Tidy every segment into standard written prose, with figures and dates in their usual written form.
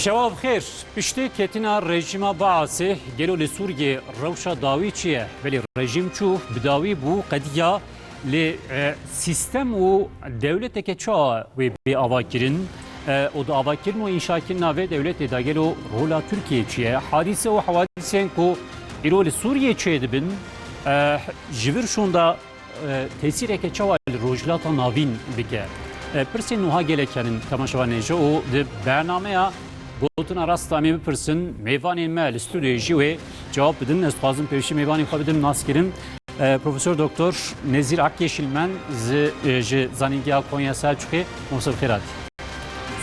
شواب خير بشتي كتنا رژیم باعثه گلو لسوریه روشا داوی چیه ولی رژیم چو بداوی بو قدیا لسیستم و دولت که چا و به آواکرین o da avakirin o inşakin nave devlet da gelo rola Türkiye çiye hadise o havadisen ko iroli Suriye çiye dibin jivir şunda tesir eke çaval rojlata navin bike persin nuha gelekanin tamaşavanece o de bernameye Gotun arastami bir person meyvani mel stüdyoji ve cevap edin ez fazım peşi meyvani xabidim naskerim Profesör Doktor Nezir Akyeşilmen zaningya Konya Selçuk'e Mosır Khirat.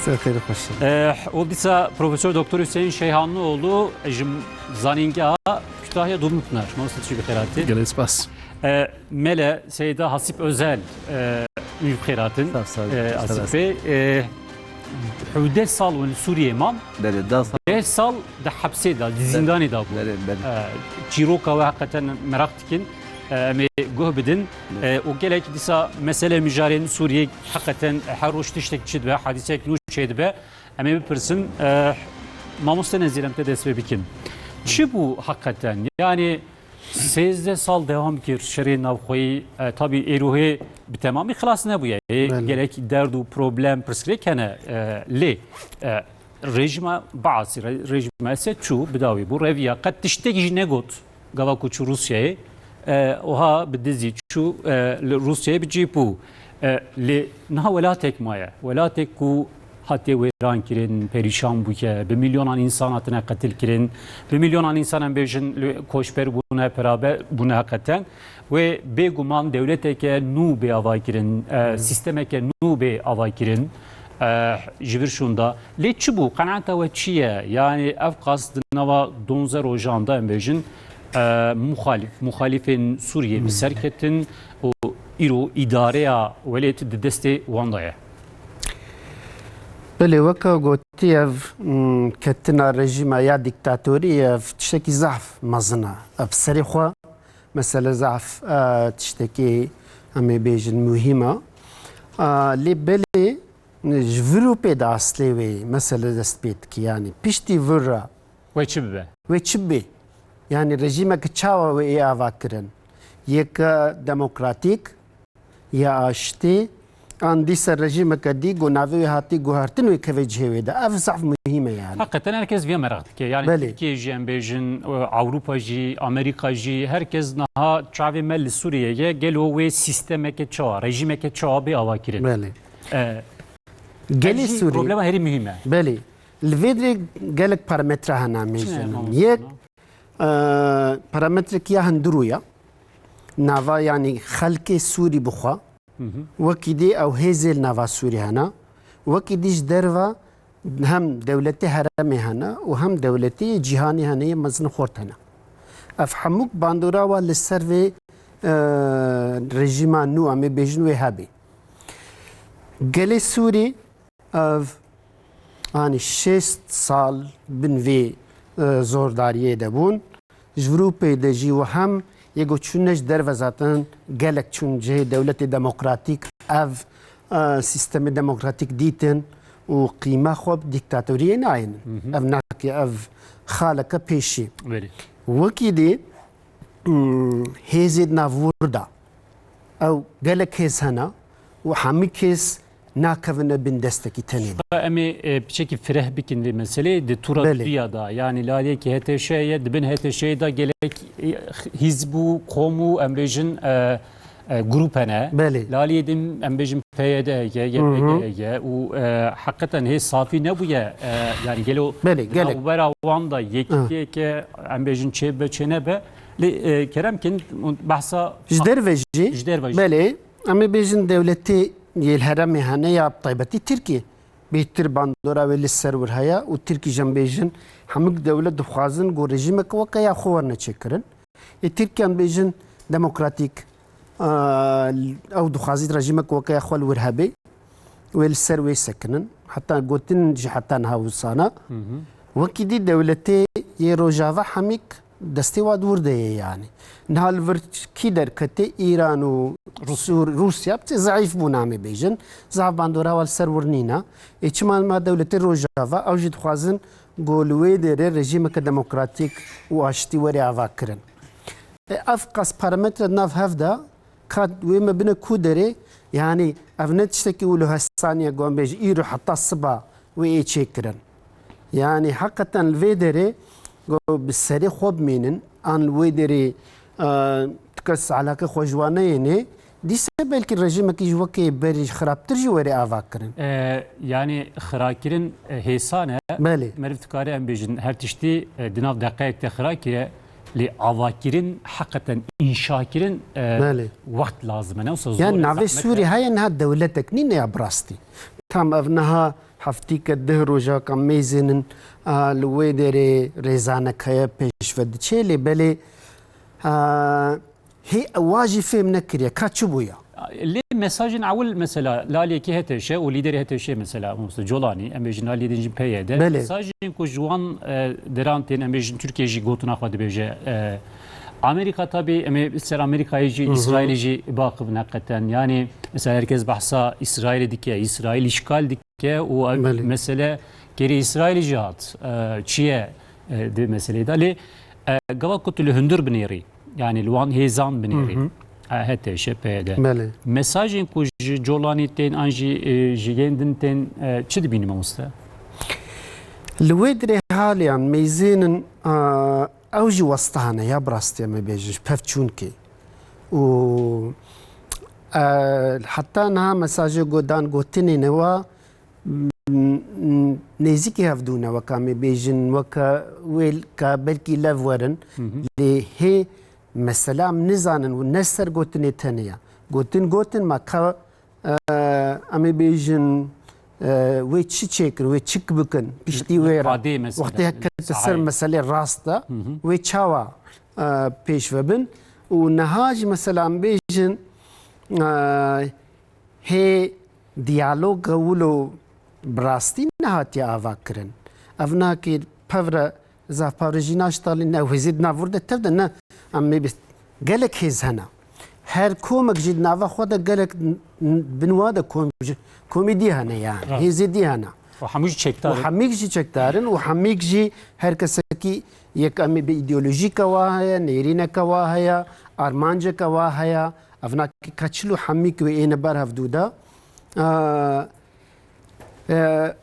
Sevgili hoşçakalın. Olduysa Profesör Doktor Hüseyin Şeyhanlıoğlu zaningya Kütahya Dumlupınar. Mosır Çıgı Khirat'ı. Geliriz bas. Mele Seyda Hasip Özel Ünlü Khirat'ın. Hasip Bey. حدود سال ون سوریه مان ده سال ده حبسه ده زندانی ده بود چیروکا و حقیقتا merak dikin امی گوه بدن و گلک دیسا مسئله مجارین سوریه حقیقتا هر روش تشتک چید به حادثه کنوش چید به امی بپرسن ماموسته نزیرم ته دست بکن چی bu حقیقتا yani 13 sal devam kir şerî navxoyî tabii êruhê bi temamî xilas nebûye gelek derdu problem pirsgirêkene lê rejima Baasî rejima Esed çû bidawî bû reviya qet tiştekî jî negot gava ku çû Rusyayê wiha bi dizî çû li Rusyayê bi cî bû lê niha welatek maye welatek ku hatê wêran kirin, perîşan bûye, bi milyonan insan hatine qetil kirin, bi milyonan insan em bêjin koçber bûne perabe bûne heqeten wê bêguman dewleteke nû bê ava kirin, sistemeke nû bê ava kirin ji vir şûnda. Lê çi bû? Qenaeta we çi ye? Yani ev qas di nava 12 rojan da em bêjin muxalîfên Sûriyê bi ser ketin û îro îdareya welêt di destê wan da ye. بله وکا گوتی اف کتنا رژیم یا دیکتاتوری اف تشتکی ضعف مزنا اف سری خوا مثلا ضعف تشتکی همه بیجن مهمه لی بله جورو پیدا اصلی وی مثلا دست بید کی یعنی پشتی ورا و چی به یعنی رژیم که چاوا و ای آوا کرن یک دموکراتیک یا آشتی عندي سر رژیم کدی گناوی هاتی گوهرتن و کوچه ده اف ضعف مهمه yani. Hakikaten herkes bir merak ki yani Türkiye jî bejin Avrupa jî Amerika jî herkes naha çavi mel Suriye'ye gelo ve sistemeke çağa rejimeke çağa bir ava kirin. Beli. Geli Suriye. Problema heri mühime. Beli. Lvedri gelek parametre hana mecnun. Yek parametre ki handuruya. Nava yani halke Suri buxa. وەکی دی ئەو هێزێل ناوا سووری هەنا وەکی دیش دەرەوە هەم دەولەتی هەرەمێ هەنا و هەم دەولەتی جیهانی هەنەیە مەزن خۆرت هەنا ئەف هەموو باندۆراوە لەسەر وێ ڕێژیما نو ئەمێ بێژن وێ هەبێ گەلێ سووری ئەv ئانی 6 ساڵ بن وێ زۆرداریە دەبوون ji Avrupayê de jî و hem یگو چونش در وزاتن گلک چون جه دولت دموکراتیک اف سیستم دموکراتیک دیتن و قیمه خوب دیکتاتوری ناین اف ناکی اف خالق پیشی وکی دی هزید ناوردا او گلک هز هنا و همی کس ناکفنه بین دستکی تنین. امی بچکی فرح بکن دی مسئله دی تورا dünyada yani laliye ki hete şeye dibin hete şeye da gelek hizbu komu embejin grupene laliye dim embejin PYD ye u hakikaten he safi ne bu ya yani gelo ubera wanda yeki embejin çebe çenebe keremkin bahsa jder beli ama bejin devleti الهرم هنه یا طیبتی ترکی بهتر باندورا ولی سرور هیا و ترکی جنبیجن همه دولت دخوازن گو رژیم که وقیا خوار نچکرن ترکیان بیجن دموکراتیک او دخوازی رژیم که وقیا خوال ورهبی ولی سروی سکنن حتی گوتن جی حتی نهاوسانا وکی دی دولتی یه روجاوه همیک دستیواد ورده يعني نهال ورد کی در کته ایران و روسیا بت ضعیف بونامه بیجن ضعف باندورا وال سرورنینا اچمان ما دولت روجاوا او جد خوازن گولوی در رژیم که دموکراتیک و اشتی وری آوا کرن افقس پارامتر ناف هفدا کاد ویم بنا کودره يعني افنت تشتكي ولو هالثانيه قوم بيج ايرو حتى الصبا وي تشيكرن يعني حقا الفيدري بالسري خوب مينن ان الويدري تكس على كخوجوانه يعني دي سبب كي الرجيم كي جوكي بري خراب ترجي وري افاكرن يعني خراكرن هيسانه بالي مرفتكاري ام بيجن هر تشتي دناف دقائق تخراكيه لأواكرين حقا إنشاكرين وقت لازم أنا يعني نعرف سوري هاي إنها دولتك نين يا براستي تام أبنها حفتيك الدهر وجا كم ميزن الويدري ريزانك هيا بيش فدشيلي بلي هي واجي فهم نكريا كاتشبويا اللي مساجن اول مثلا لالي كي هتا شيء وليدر هتا شيء مثلا جولاني امجن ليدر جي بيده مساجن كو جوان درانتين امجن تركيا جي غوتنا خد بيجه امريكا طبي مثلا امريكا يجي اسرائيل يجي باقي نقطن يعني مثلا herkes بحثا اسرائيل ديكي اسرائيل اشكال ديكي ومساله كري اسرائيل جات تشيه دي مساله ده لي قوا كنت الهندر بنيري يعني الوان هيزان بنيري هته شپده مساجین کو جولانی تن انجی جیندن تن چه دبینیم مستا الويدري حاليا ميزين اوجي وسطهنا يا براستي ما بيجيش بفتشونكي و حتى انها مساجي قدان قوتني نوا نيزيكي هفدونا وكامي بيجن وكا ويل كابلكي لافورن اللي هي مثلا نزانن و نسر گوتنی تنیا گوتن ما که امی بیجن و چی چکر و چیک بکن پیشتی ویرا وقتی که سر مسئله راسته و چاوا پیش وبن و نهاج مثلا بیجن هی دیالوگ ولو براستی نهاتی آوا کرن افنا که پورا زاف پاورجیناش تالی نه وزید نورده تبده نه اما بس قالك هيز هنا هر كومك جد نافا خدا قالك بنواده كوميدي هنا يعني هيز دي هنا وحميك شكتارن وحميك جي هر كسكي يك امي بايديولوجي كواهيا نيرينا كواهيا ارمانجا كواهيا افنا كاتشلو حميك وين بار هفدودا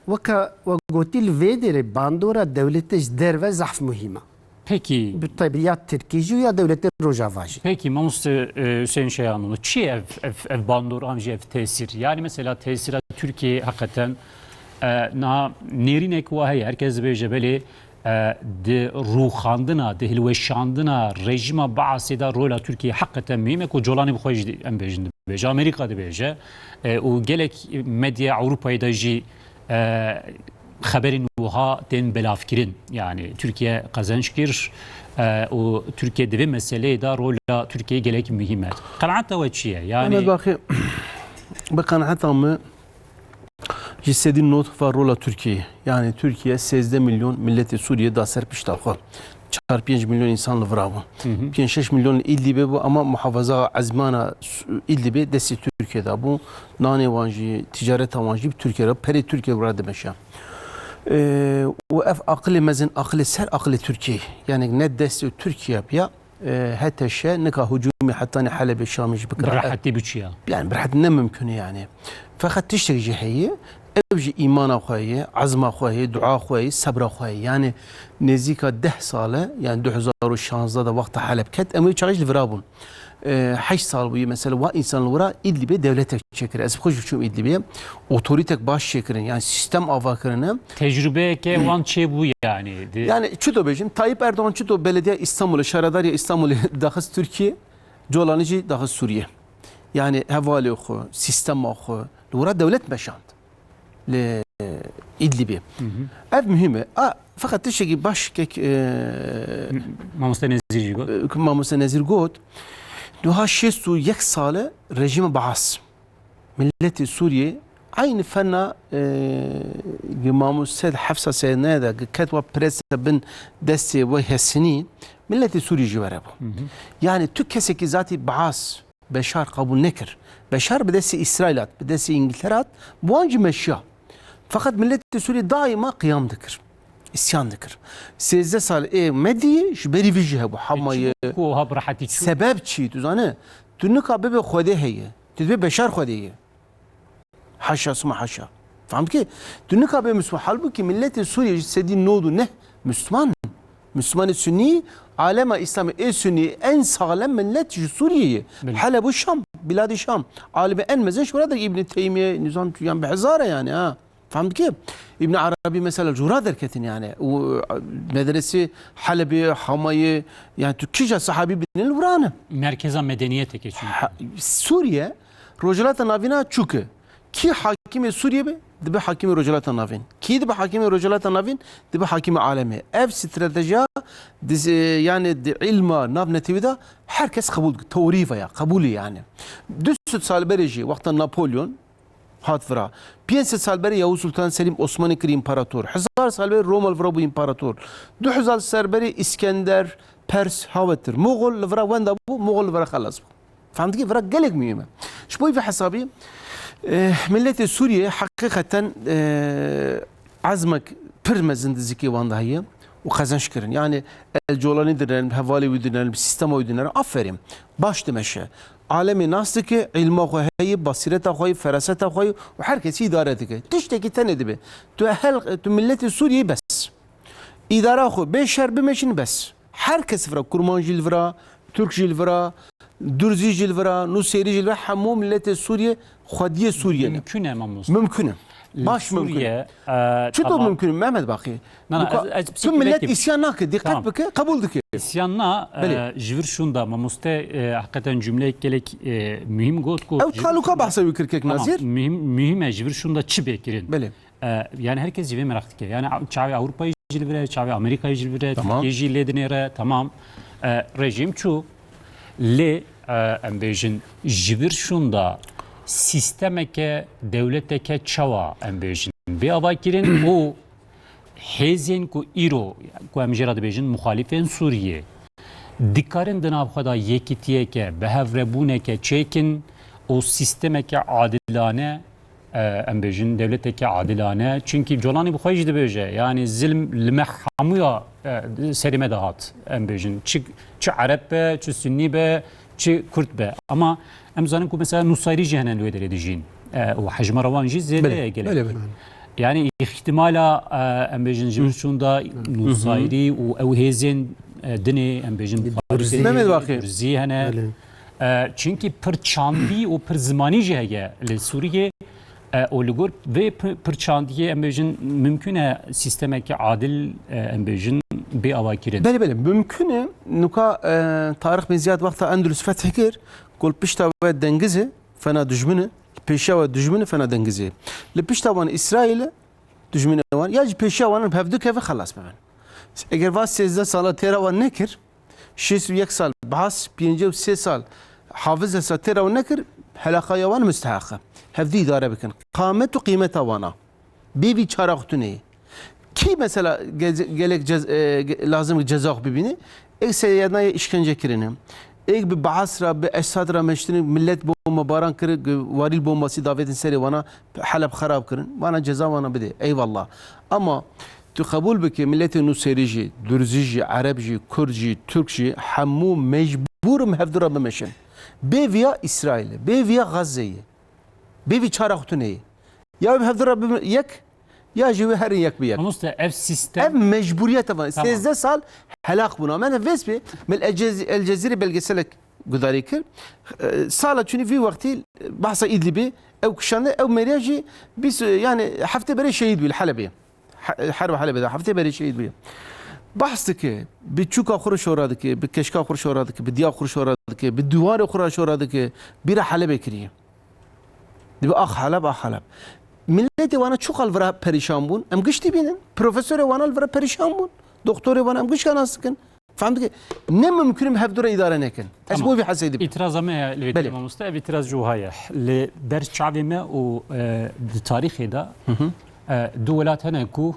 وكا وقوتي الفيدر باندورا دولتش درفه زحف مهمه Peki. بالطبيعة Türkiye ya devletin rojavajı. Peki Mamusta Hüseyin Şeyhanoğlu, çi ev bandur amca ev tesir? Yani mesela tesira Türkiye hakikaten nerinek vahiy herkes böyle böyle de ruhandına, de hilveşandına, rejime bağısıda rola Türkiye hakikaten mühim. Ko jolani bu hoş em bejinde beje Amerika'da beje. O gelek medya Avrupa'da ji haberin vuha den belafkirin yani Türkiye kazançkir o Türkiye'de ve meseleyi da rola Türkiye gelek mühimmet. Kanaata ve çiye yani. Ama bakı bakanaata mı hissedin not var rola Türkiye yani Türkiye 8 milyon milleti Suriye da serpişta xo. 4-5 milyon insan bravo. 5-6 milyon İdlib'e bu ama muhafaza azmana İdlib'e desi Türkiye'de bu nane vanji ticaret avanji Türkiye'de peri Türkiye burada meşa. وأف أقل مزن أقل سر أقل تركيا يعني ندس تركيا بيا حتى شيء نكا هجومي حتى حلب الشام بكرة براحتي بتشيا يعني براحت نم ممكن يعني فخد تشتري جهية أوجي إيمان أخويا عزم أخويا دعاء أخويا صبر أخويا يعني نزيكا 10 سالة يعني 2016 ده وقت حلب كت أمي تشارج الفرابون 8 سال بوی مثلا و insan ورا İdlib'e devlet çekirir. Ez خوش بچوم İdlib'e otoritek baş çekirin. Yani sistem avakarına. Tecrübe ke van çe bu yani. Yani çuto bejim Tayyip Erdoğan çuto belediye İstanbul'u Şaradariye İstanbul'u dahis Türkiye Colanıcı dahis Suriye. Yani havale oku, sistem oku. Ura devlet meşand. Le İdlib'e. Ev mühime. Fakat tişeki baş kek Mamusta Nezir Got دوها 61 ساله رژیم بعث ملت سوریه aynı fena mamuz sed hafsa sene de ketwa presa bin desti ve hesini milleti Suriye jivere bu. Yani Türk keseki zati Baas Beşar kabul nekir. Beşar bedesi İsrailat, bedesi İngiltere'at bu ancı meşya. Fakat milleti Suriye daima kıyamdıkır. İsyandıkır. 13 sal medyi beri vijihe bu hamayı. Sebep çi tuzane. Tünük bebe khode heye. Tübe Beşar khode. Haşa suma haşa. Fahamt ki? Tünük bebe Müslüman. Halbuki milleti Suriye sedi nodu ne? Müslüman. Müslüman Sünni, alema İslam'ı Sünni en sağlam millet Suriye'yi. Halep bu Şam, Bilad-ı Şam. Alemi en mezen şurada İbn Teymiye, Nizam yani behzara yani ha. Fahamt ki? İbn Arabi mesela jura derketin yani. O medresi Halep'i, Hamay'ı yani Türkçe sahabi binil vuranı. Merkeza medeniyete geçiyor. Suriye, Rojalata Navina çuku. Ki hakimi Suriye be? Dibe hakimi Rojalata Navin. Ki dibe hakimi Rojalata Navin? Dibe hakimi alemi. Ev stratejiya yani ilma nav netivida herkes kabul. Teoriva ya, kabulü yani. 200 sal berici vakta Napolyon hatvra. 500 sal beri Yavuz Sultan Selim Osmanlı kri imparator. 1000 sal beri Romal vra bu imparator. 2000 sal beri İskender Pers havettir. Moğol vra wenda bu, Moğol vra khalas bu. Fahamt ki vra gelek mühime. Şboy fi hesabi ملت سوریه حقیقتا عزمك پرمزند زکی واندهیه و خزنش کردن یعنی الجولانی دنن حوالی ودنن سیستم ودنن آفرین باش دمشه عالمی ناست که علم خواهی بصیرت خواهی فراست خواهی و هر کسی اداره دیگه تشتی که تنه دبه تو ملت سوریه بس اداره خو به شر بمشین بس هر کس فرا کرمان جیل فرا ترک جیل فرا درزی جیل فرا نوسیری جیل فرا همه ملت سوریه خودی سوریه ممکن امام ممکنه باش ممکنه چطور ممکنه محمد باقی تو ملت isyan nakı dikkat beke kabul dike isyanna jivir şunda mamuste hakikaten cümle gelek mühim got ko ev taluka bahsedebilir Kirkek Nazir mühim jivir şunda çi bekirin bele yani herkes jive merak dike yani çavi Avrupa'yı jilvire çavi Amerika'yı jilvire Türkiye jilledinere tamam rejim çu le embejin jivir şunda sistemeke devleteke çava embejin bir avakirin o hezin ku iro ku emjera dibejin muhalifin Suriye dikarin dinavxada yekitiyeke behevrebuneke çekin o sistemeke adilane embejin devleteke adilane çünkü colani bu xayj dibeje yani zilm limehamuya serime dahat embejin çi Arap be çi Sünni be çi Kürt be ama emzanın ku mesela Nusayri cehenen lüeder edicin o hacma ravanji zede gele yani ihtimala embejin jimşunda Nusayri o evhezin dini embejin Mehmet Bakı zihane çünkü per çandi o per zamani jehge le Suriye oligur ve per çandiye embejin mümküne sistemeki adil embejin bir avakirin. Bele mümküne nuka tarih meziyat vakta Endülüs fethkir kol pişta ve dengizi fena düşmünü peşa ve düşmünü fena dengizi. Le pişta van İsrail'e düşmünü var. Ya peşa vanın hevdük ve halas ben. Eğer vas 13 sala tera van nekir 61 sal bas 53 sal hafız sa tera van nekir halakaya van müstahaka. Hevdi idare bikin. Kâmet ve kıymet avana. Bir çara kutune. Ki mesela gelek lazım ceza bibini. Ek seyyadnaya işkence kirine. Ek bir Baasra, bir Esadra meştini millet bomba baran kırı, varil bombası davetin seri vana Halep harap kırın. Vana ceza vana bide. Eyvallah. Ama tu kabul bike milletin Nusayrici, Dürzici, Arapci, Kürtci, Türkci hammu mecburum hevdura bemeşin. Be via İsrail'e, be via Gazze'ye. Be vi çara kutuneyi. Ya hevdura yek ya jive her yak bir yak. Anusta ev sistem. Ev mecburiyet var. 13 sal helak buna. Ben vesbi mel El Cezire belgeselek gudari kir. Sala çünkü fi vakti bahsa İdlib'i ev kuşandı ev meriyaji biz yani hafta beri şehit bil Halep'e. Harbi Halep'e hafta beri şehit bil. Bahstı ki bir çuka kuruş oradı ki bir keşka kuruş oradı ki bir diya kuruş oradı ki bir duvar kuruş oradı ki bir Halep'e kiriye. Dibi Halep Halep. Milleti vana çok alvara perişan bun. Em gışti binin. Profesörü vana alvara perişan bun. Doktoru vana em gışkan asıkın. فهمت نه ممكن هفدور اداره نكن اش بو في حسيد itiraz me li mamoste ev itiraz ju heye li der çavê me û di tarîxê de du welat hene ku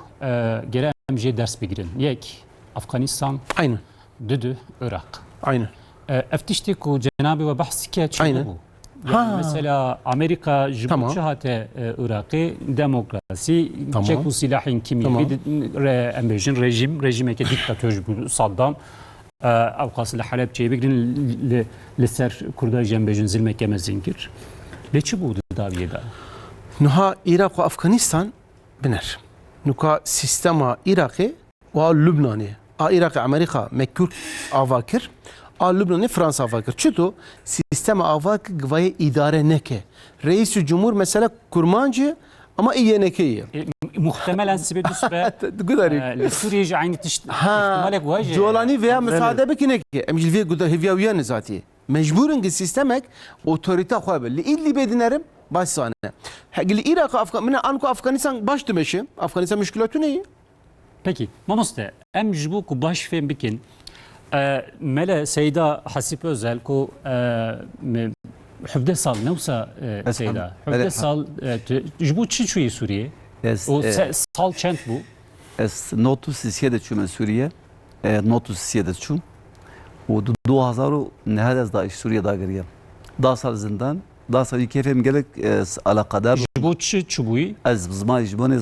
gere em jê ders bigirin yek Afganistan aynen du Irak aynen ev tiştê ku cenabê we behs dike çi Aynen. bû mesela Amerika ji Tamam. bo çi hate Irakê demokrasî Tamam. çek û silahên kimyevî Tamam. em bêjin rejimeke diktatör ji bû Saddam ew qas li Heleb çêbigirin li ser Kurda jî em bêjin zilmeke mezin kir lê çi bû di daviyê de نها عراق وافغانستان بنر نكا سيستما عراقي ولبناني عراق امريكا مكور افاكر لبناني فرنسا افاكر çuto سيستما افاك gvay idare neke reis cumhur mesela kurmancı ama iyenekeye muhtemelen sibedus ve gudari Suriye jî aynı tişt ha ihtimalek wajê jolani veya müsaade bekineke emjil ve gudar hevya uyan zati mecburun ki sistemek otorite xwabe li illi bedinerim başsane. Hagil Irak Afgan min anko Afganistan baş demeşi. Afganistan müşkülatı ne? Peki mamoste em ji bo ku baş fêm bikin mele Seyda Hasip Özel ku hevde sal newsa Seyda hevde sal ji bo çi çûyê Suriye o sal çend bû Ez notu sisiye de çûme Suriye notu sisiye de çûm û 2009 ez da Suriye da giriyem da sal zindan da sal keyfim gelek alaqadar ji bo çi çûbûyî ez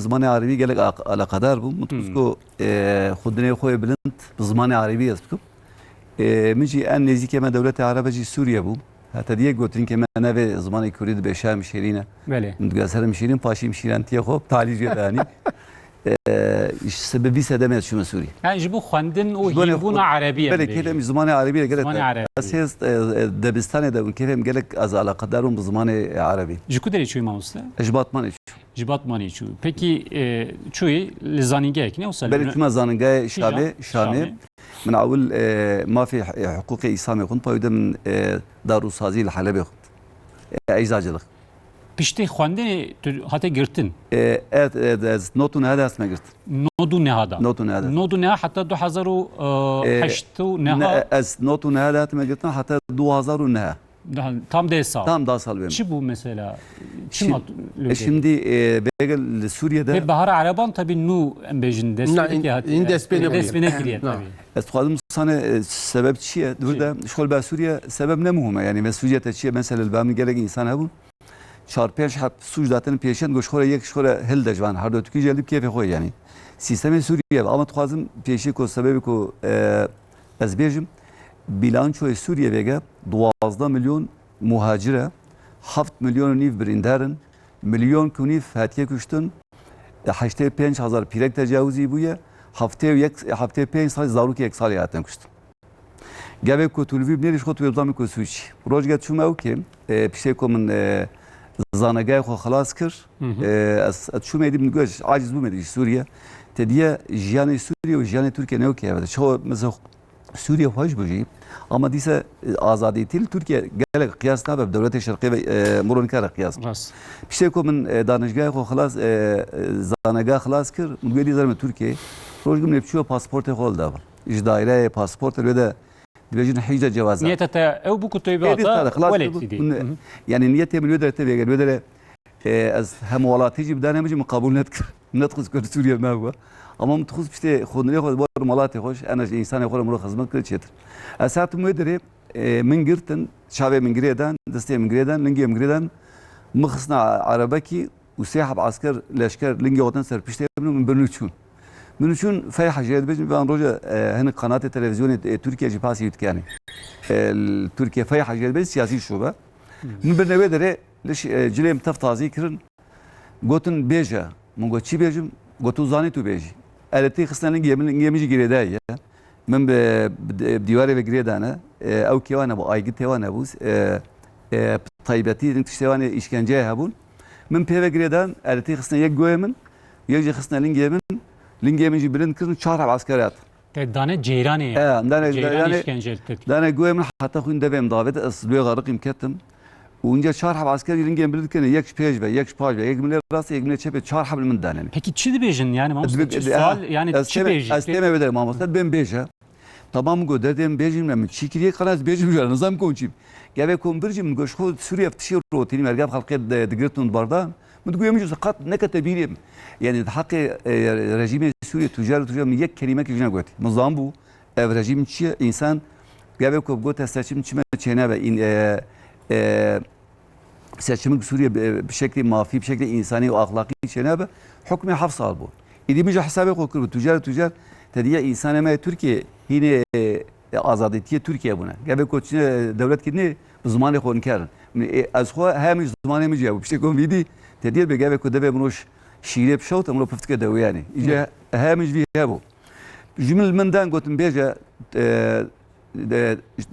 zmanê Arabî gelek alaqadar bûm mutuz ku xudinê xwe bilind bi zmanê Arabî ez bikim min jî en nêzîkê me dewletê Arab jî Suriye bûm heta diye gotin ke me nevê zmanê Kurdî dibe şerm şêrîne belê min digeserim şîrîn paşîm şîrentiye xwe talî jê danî sebebi sedeme çûme Suriye yani ji bo xwendin û hînbûna Erebî belê kêfem zmanê Arabî gelek Zmanê Arabî. ez hêz debistanê de kêfem gelek ez alaqadar bûm bi zmanê Arabî ji ku derê çûyî mamoste ji Batmanê ji Batmanê çû peki çûyî li zanîngehek ne wisa belê çûme zanîngehê Şamê Şamê min awil mafê hiqûqê îslamê xwend payû de min darûsazî li Helebê xwend eczacılık piştê xwendinê tu hate girtin ez notû nehê dest me girtin nodû nehada notû nehê dest nodû neha heta 2008 û neha ez notû nehê dest me girtin heta 2009 tam dê sal tam da sal çi bû mesela çi Şimdi- mat şimdi begel li Suriye'de ve bahara Araban tabii nû em bêjin in destpêne kiriye tabii ez dixwazim sana sebep çi ye burada şol ba Suriye sebep ne muhime yani mesuliyete çi ye mesela li bamî gelek insan hebûn çar pêş hep suç datin pêşên goşxora yek şxora hil de civan her dotûkî jelib kêfê xwe yani sistemê Suriye ama dixwazim pêşî ku sebebê ku ez bêjim bilançoya Suriye vege 12 milyon muhacire 7 milyon nîv birîndarin milyon ku nîv hatiye kuştin 85,000 pîrek tecavüzî bûye heftê 5 sal zarokê yek salê hatin kuştin gevê ku tu li vî binêrî ji xwe tu wêbzanî ku sûçî rojge çûme ew kêm piştê ku min zanegehê xwe xilas kir ez çûmê dî min goş aciz bûme ji Suriye te diye jiyanê Suriye û jiyanê Türkiye ne wekê çawa mesela Suriye xweş bû jî ama dîse azadî tîl Türkiye gelek qiyas nabe devletê şerqî ve mironikare qiyas rast piştê ku min danîşgehê xwe xilas zanegeh xilas kir min gûyê dîzarim Türkiye rojgim lê biçûye pasportê xwe dava ji daîreyê pasportê wê de dibêjin hîc cewaz niyete te ew bû ku tu bata welet dîdî yani niyetê min wê dertê vêgel wê derê ez hem welatî jî bidanê min jî min qabûl nedikir netxis ku Suriye me ama min dixwaz piştê xwendinê xwe bar welatê xweş en ji însanê xwe min xizmet kir çêtir ez hatim wê derê min girtin çavê min girêdan destê min girêdan lingê min girêdan min xistina erebekî û sê heb asker leşker lingê xwe ser piştê min birnû çûn min çûn feyha jê dibêjin van roja hinek qanatê televizyonê Türkiye jî pasî yutkanî Türkiye feyha jê dibêjin siyasî şube min birnê wê derê cilê min tev tazî kirin gotin bêje min got çî bêjim gotu zanî tu bêjî eletî xistina lingê min jî girêdaye من بديواري بجريدانا او كيوانا بو ايجي تيوانا بوس طيبتي انت تشتواني اشكنجه هبون من بي بجريدان التي خصنا يك جويمن يجي خصنا لينجيمن جبرين كرن شهر عسكريات dane ceyranê دانا işkence دانا جويمن حتى خوين دبم دافت اصبي غرق يمكتم وانجا شهر عسكري لينجيمن بردكن يك بيج به يك باج به يك من راس يك من çepe شهر حبل من دانن peki çi dibêjin yani mamoste sual yani çi bêjî استمع بدل ما مستد بين بيجا tamam go dedim bejim mi çikiriye kanaz bejim ya nizam konçim gebe kombircim goş xod Suriye ftişi rotini mergab halkı digirtun barda من تقول يمجو سقط نكت بيريم يعني حق رجيم سوريا تجار يك كلمه كي جنا قلت نظام بو رجيم شيء انسان قبل كوب قلت استشم شما çene seçimin Suriye بشكل مافي بشكل انساني واخلاقي çene حكم حفص albu idi mi hesabı kokur tüccar tediye insan ma Türkiye yine azadiyeti Türkiye buna قبل koçine devlet kini zamanı kon kar az xo hem zamanı mi cevap işte kon vidi تدير بجابه كده بمروش شيري بشوت امرو بفتكر ده يعني اجا هامش في هابو جمل من دان قلت بيجا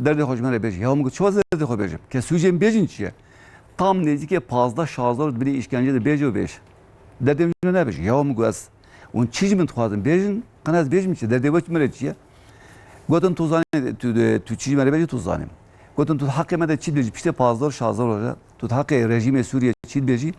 درد خوشمن بيجي هم قلت شو درد خو بيجي كسوجين بيجين شيء tam nezdeki fazla şahızlar bile işkence de bejo beş dedim ne beş ya mı gaz on çizmin tuazın bejin kanaz bejim çi derde baş meleçi godun tuzane tu çizmere beji tuzane godun tu hakeme de çi beji işte fazla şahızlar olacak tu hakkı rejime Suriye çi beji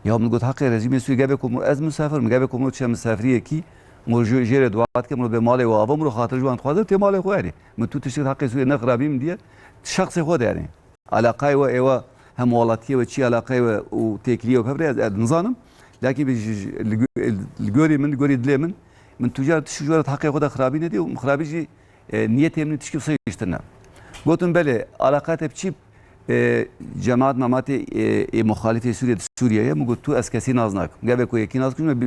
يا من قلت حقي رجيم سوي جابكم از مسافر جابكم روتشا مسافريه كي مو جير دوات كم به مالي وابم رو خاطر جوان خاطر تي مالي خو يعني من تو تشتغل حقي سوي نقرابيم دي شخص خود يعني علاقه و هم ولاتيه وشي علاقه وتكليه وكبر نظام لكن الجوري من جوري دليمن من تجار تشجرة حقي خود خرابين دي ومخرابيجي نيه من تشكي صيشتنا قلتم بله علاقات بشي جماعت مماتی مخالفه سوریه مگوت تو از کسی ناز نکن گه کو یکی ناز کنیم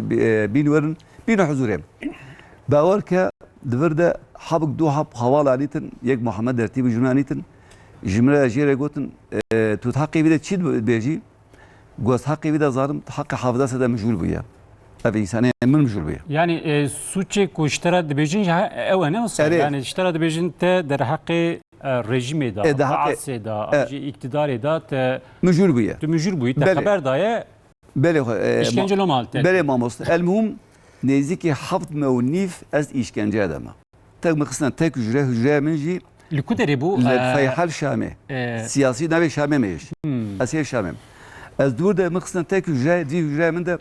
بینورن بین حضوریم باور که دورده حبک دو حب حوال آنیتن یک محمد درتیب جمعنیتن جمله جیره گوتن تو حقی بیده چید بیجی گوست حقی بیده زارم حق حافظه سده مجبور بیا اف انسانه من مجبور بیا yani suçe ko iştira dibejin ev ne olsa yani iştira dibejin te der hakkı rejime da rahatsız da iktidar da مجبور بیا تو مجبور بوی te haber daye işkence lomal te بله ماموست المهم نزدیک 7 مونیف از işkence edeme tek mıkısından tek hücre منجی likuderi bu الفيحل شامي سياسي نبي شامي ميش اسير شامي از دور ده مقصنا تك hücre دي hücre من ده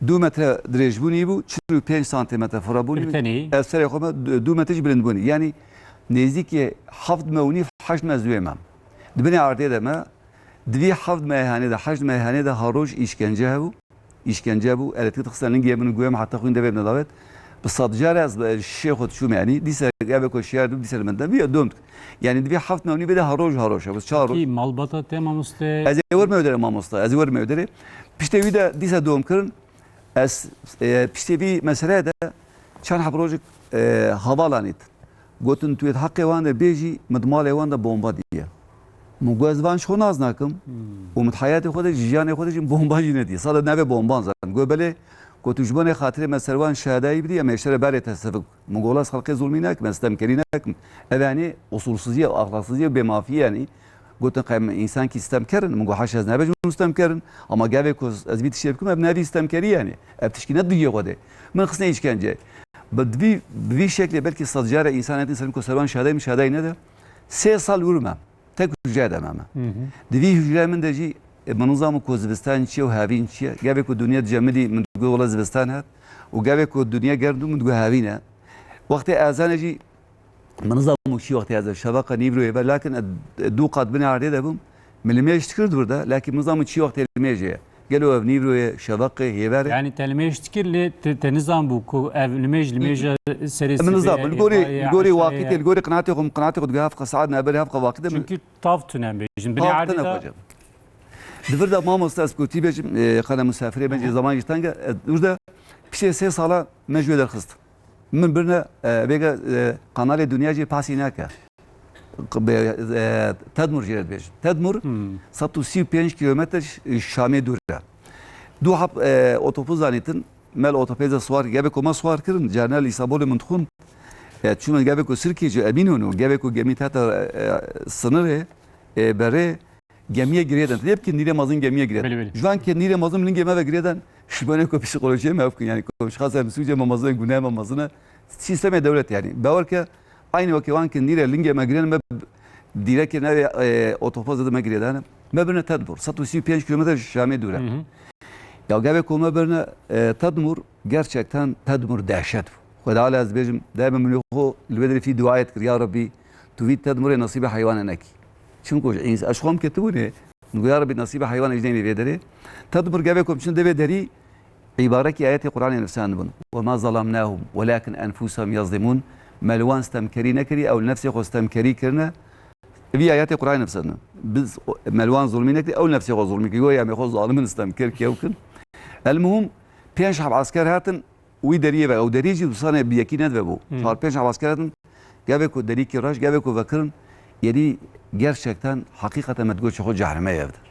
2 metre دريجبوني بو 45 santimetre فرابوني اثر خما 2 metre برندبوني يعني نزدیک 7 مونیف 8 مزویمم دبني عرضه ده ما دوی 7 meyhane de 8 meyhane de haroş işkence bu elektrik tıksanın geminin güvem hatta kuyunda ve davet بصدجار از الشيخ شو يعني دي سرقه كوشيار دي سلمنده بيا دومت يعني دي حفت موني بده هروج بس çağır ki malbata tema uste az ever mevdere mamosta az ever mevdere pişte bir de disa doğum kırın az pişte bir mesele de çan habrojik havalanit gotun tuyet hakkı van da beji mdmal van da bomba diye mugazvan şo naznakım umut hayatı khoda jiyane khoda bomba jine diye sada neve bomba zaten göbele كتوجبان خاطر مسروان شهاداي بدي اما يشتري باري تسفق مقولاس خلقي ظلمينك مستمكرينك يعني اصولسيزيه واخلاقسيزيه بمافيا يعني قلت قيم انسان كي استمكرن مقو حاش از نبج مستمكرن اما جابكوز از بيت شيبكم ابنادي استمكري يعني بتشكينات دي غده من خصنا işkence بدي بي شكل بلكي صدجاره انسانات انسان كو سروان شهاداي مش شهاداي نده 3 سال ورمam tek hücre demem دي hücre من دجي منظم كوزبستان شيء وهابين شيء جابك الدنيا تجمدي من تقول زبستان هات وجابك الدنيا جردو من تقول هابينها وقت أذان جي منظم شيء وقت هذا الشبكة نيبرو يبقى لكن دو قد بني عرض بهم من اللي يشتكر ده لكن منظم شيء وقت اللي يجي قالوا نيبرو شبكة يبقى يعني تلمي يشتكر لي تنظام بوكو الميج سريس منظم الجوري واقعي الجوري قناعتهم تجاه قصعدنا قبل هفقة واقعي çünkü taftünen bejin beni عرض دفر ده ما مستاس كوتي بيجي خنا مسافرة بيجي زمان يشتنجا ورده بشيء 3 سالا مجهود الخست من برنا بيجا قناة الدنيا جي باسيناكا تدمر جرد بيجي تدمر 135 kilometre شامي دوره دو حب otobüs zannettin mel otobüse suar gebe koma suar kırın canal isabolu mıntıkun çünkü gebe ko sirkeci emin onu gebe ko gemi tata sınırı bere gemiye gireden hep ki niremazın gemiye gireden şu an ki niremazın min gemiye gireden şu bana ko psikolojiye mevkin yani ko şahsen suje mamazın günah mamazına sisteme devlet yani bavar ki aynı vakit van ki nire lingeme giren me direkt nere otobüs da me gireden me bana tadbur 135 kilometre şame dura ya gebe ko me bana tadmur gerçekten tadmur dehşet ودعا لي أزبيجم دائما من يخو الودري في دعاية كر يا ربي تريد تدمر نصيب حيوان أنكي شنكو عينس أشخام كتبوني نقول يا ربي نصيب حيوان أجنبي بيدري تدمر جابكم شن دبي دري عبارة آيات القرآن نفسها نبون وما ظلمناهم ولكن أنفسهم يظلمون ملوان استمكري نكري أو نفسي خو استمكري كرنا في آيات القرآن نفسنا بس ملوان ظلمي نكري أو نفسي خو ظلمي كي يعني خو ظالم استمكر كيوكن المهم بينش حب عسكر هاتن ويدريه بقى ودريجي وصانع بيكينات بابو صار بينش حب عسكر هاتن جابكو دريكي راش جابكو فكرن يعني gerçekten hakikaten metgul çok cehrime evdir.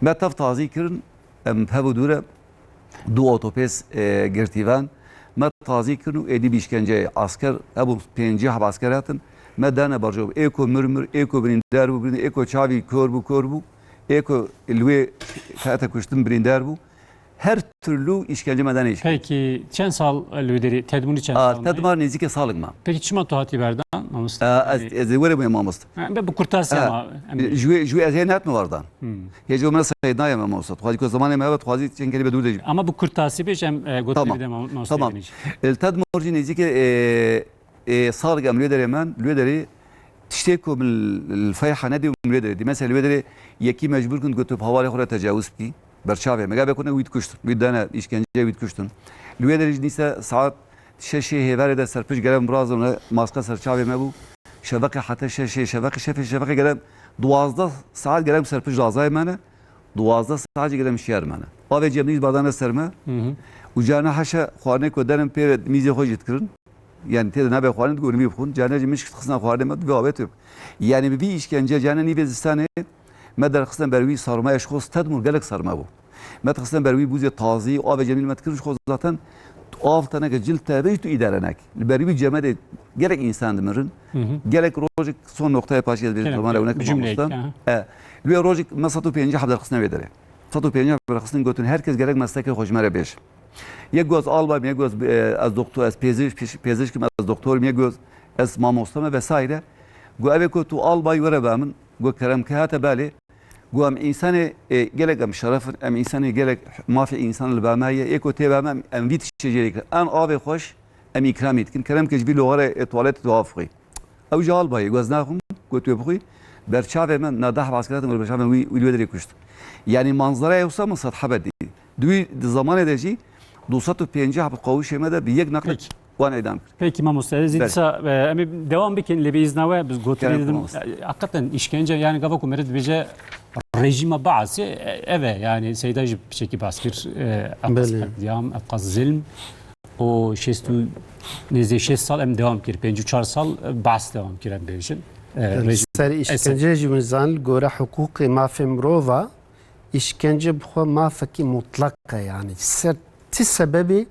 Metaf tazi kirin hebu dure du otopes girtivan met tazi kirin edi bişkence asker hebu penci hab askeratın medane barjob eko mürmür eko brinder bu brinder eko çavi kör bu eko ilwe kata kuştum brinder bu her türlü işkence medane işkence. Peki çen sal lideri tedmuni çen sal? Tedmar nezike sağlıkma. Peki çima tuhati berdan namusta? Az vere bu imamıst. Ben bu kurtarsa ama. Jüye azhenat mı vardan? Hece ömre sayedna ya mamosat. Xwazi ko zamanı mevcut xwazi çen keli bedur deci. Ama bu kurtarsa bir hem gotli de namusta. Tamam. El tedmorci nezike sağlık emri hemen lideri تشتكوا من الفيحة نادي ومريدري دي مثلا الويدري يكي مجبور كنت قلت بحوالي خورة تجاوز بكي برشافي ما جابه كنا ويد كشتن ويد دانا إشكنجة ويد كشتن الويدري نيسا ساعات شاشة هيفاري ده سربش جرام برازم ماسكا سرشافي ما بو شبكة حتى شاشة شبكة جرام دوازده ساعات جرام سربش لازاي مانا دوازده ساعات جرام شيار مانا أبي جبنيز بعدنا سرما وجانا حشا خواني كودانم بير ميزي خوش يتكرن yani tede nabe xwarin digorim bixun caneci miş xisna xwarin med ve abet yani bir işkence cana ni vezistane medar xisna berwi sarma eşxos tedmur gelek sarma bu med xisna berwi buze tazi abi cemil med kirş xos zaten aftana ke cilt tabi tu idarenek berwi cemede gerek insan demirin gerek rojik son noktaya paşyaz bir zaman örnek olmastan lüye rojik masatu penci habdar xisna vedere satu penci habdar xisna götün herkes gerek mesleki hoşmere beş یک گوز آلبایم یک گوز از دکتر از پزشکم از دکترم یک گوز از ماموستم vesaire گو اوه کو تو آلبای وره بامن گو کرم که هات بالی گو ام انسان گلک ام شرف ام انسان گلک مافی انسان البامایه یکو تبام ام ویت شجریک ان آب خوش ام اکرامیت کن کرم که جبی لغره توالت توافقی او جا آلبای گوز ناخم گو تو بخوی برچاوه من نده باسکراتم و برچاوه ویلو دری کشت yani manzara yoksa mı sathabe değil duy zaman edici 250 hap قوي شماده بيج نقل وانا ايدام. Peki İmam Usta devam bikin le biiznave biz gotri dedim hakikaten işkence yani gavaku merid bece rejime bazı eve yani seydaj bir şekilde baskır katliam afkaz zulm o şestu neze 6 sal em devam kir 5-4 sal bas devam kiren bejin سر işkence jimizan gora hukuki mafi mrova işkence bu mafaki mutlaka yani ser تسببي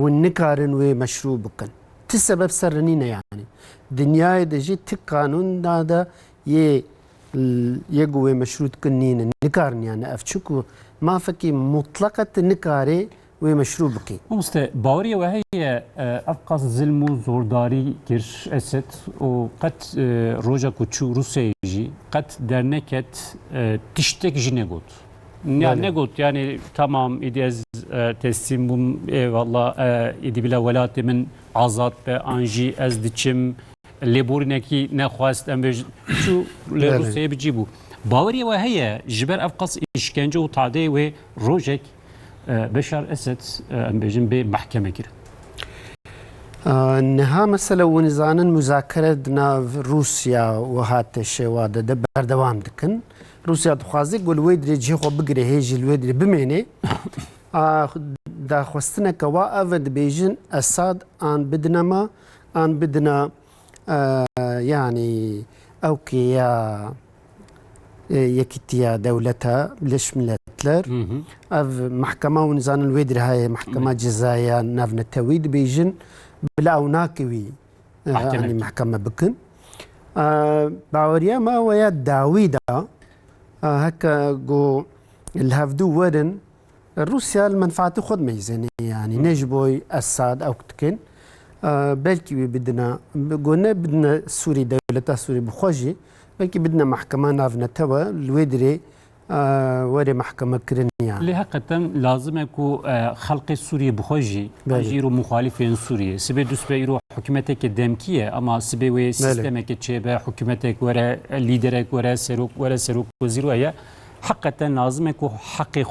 والنكارن ومشروع بكن تسبب سرنينا يعني دنيا دجي تقانون هذا يجوا مشروع كنين نكارن يعني أفتشكو ما فكي مطلقة نكاري ومشروع بكي. مست باورية وهي أفقس ظلم وزورداري كير أسد وقد روجا كوتشو روسيا يجي قد درنكت تشتك جنيغوت. Yani ne gut yani tamam idez teslim bum eyvallah idi bile velatimin azat ve anji ez diçim leburineki ne xwast em şu le Rusya bici bu Bavariye ve heye jiber afqas işkence u tade ve rojek Beşar Esed em bejin be mahkeme girin. نها مثلا ونزانن مذاکره دنا روسیا و هات شواده د بردوام دکن روسیا دخوازی گل ویدری جی خو بگری هیجی الویدری بمینه دا خوستنه کوا اود بیجن اساد آن بدنما آن بدنا يعني اوكيا يكتيا دولتها ليش ملتلر اف محكمه ونزان الويدري هاي محكمه جزايا نافنا التويد بيجن بلا وناكوي يعني محكمه بكن باوريا ما ويا داويدا هكا جو الهافدو ورن روسيا المنفعه خد ميزانيه يعني نجبوي اساد او كتكن بلكي بدنا قلنا بدنا سوري دولة سوري بخوجي بلكي بدنا محكمة نافنا توا الويدري وري محكمة كرنيا اللي حقا لازم يكون خلق سوريا بخوجي يجيروا مخالفين سوريا سبي دوس بيرو حكومتك الدمكية أما سبي وي سيستمك تشيبه حكومتك ورا ليدرك ورا سروك وزيرو هي حقا لازم يكون حقي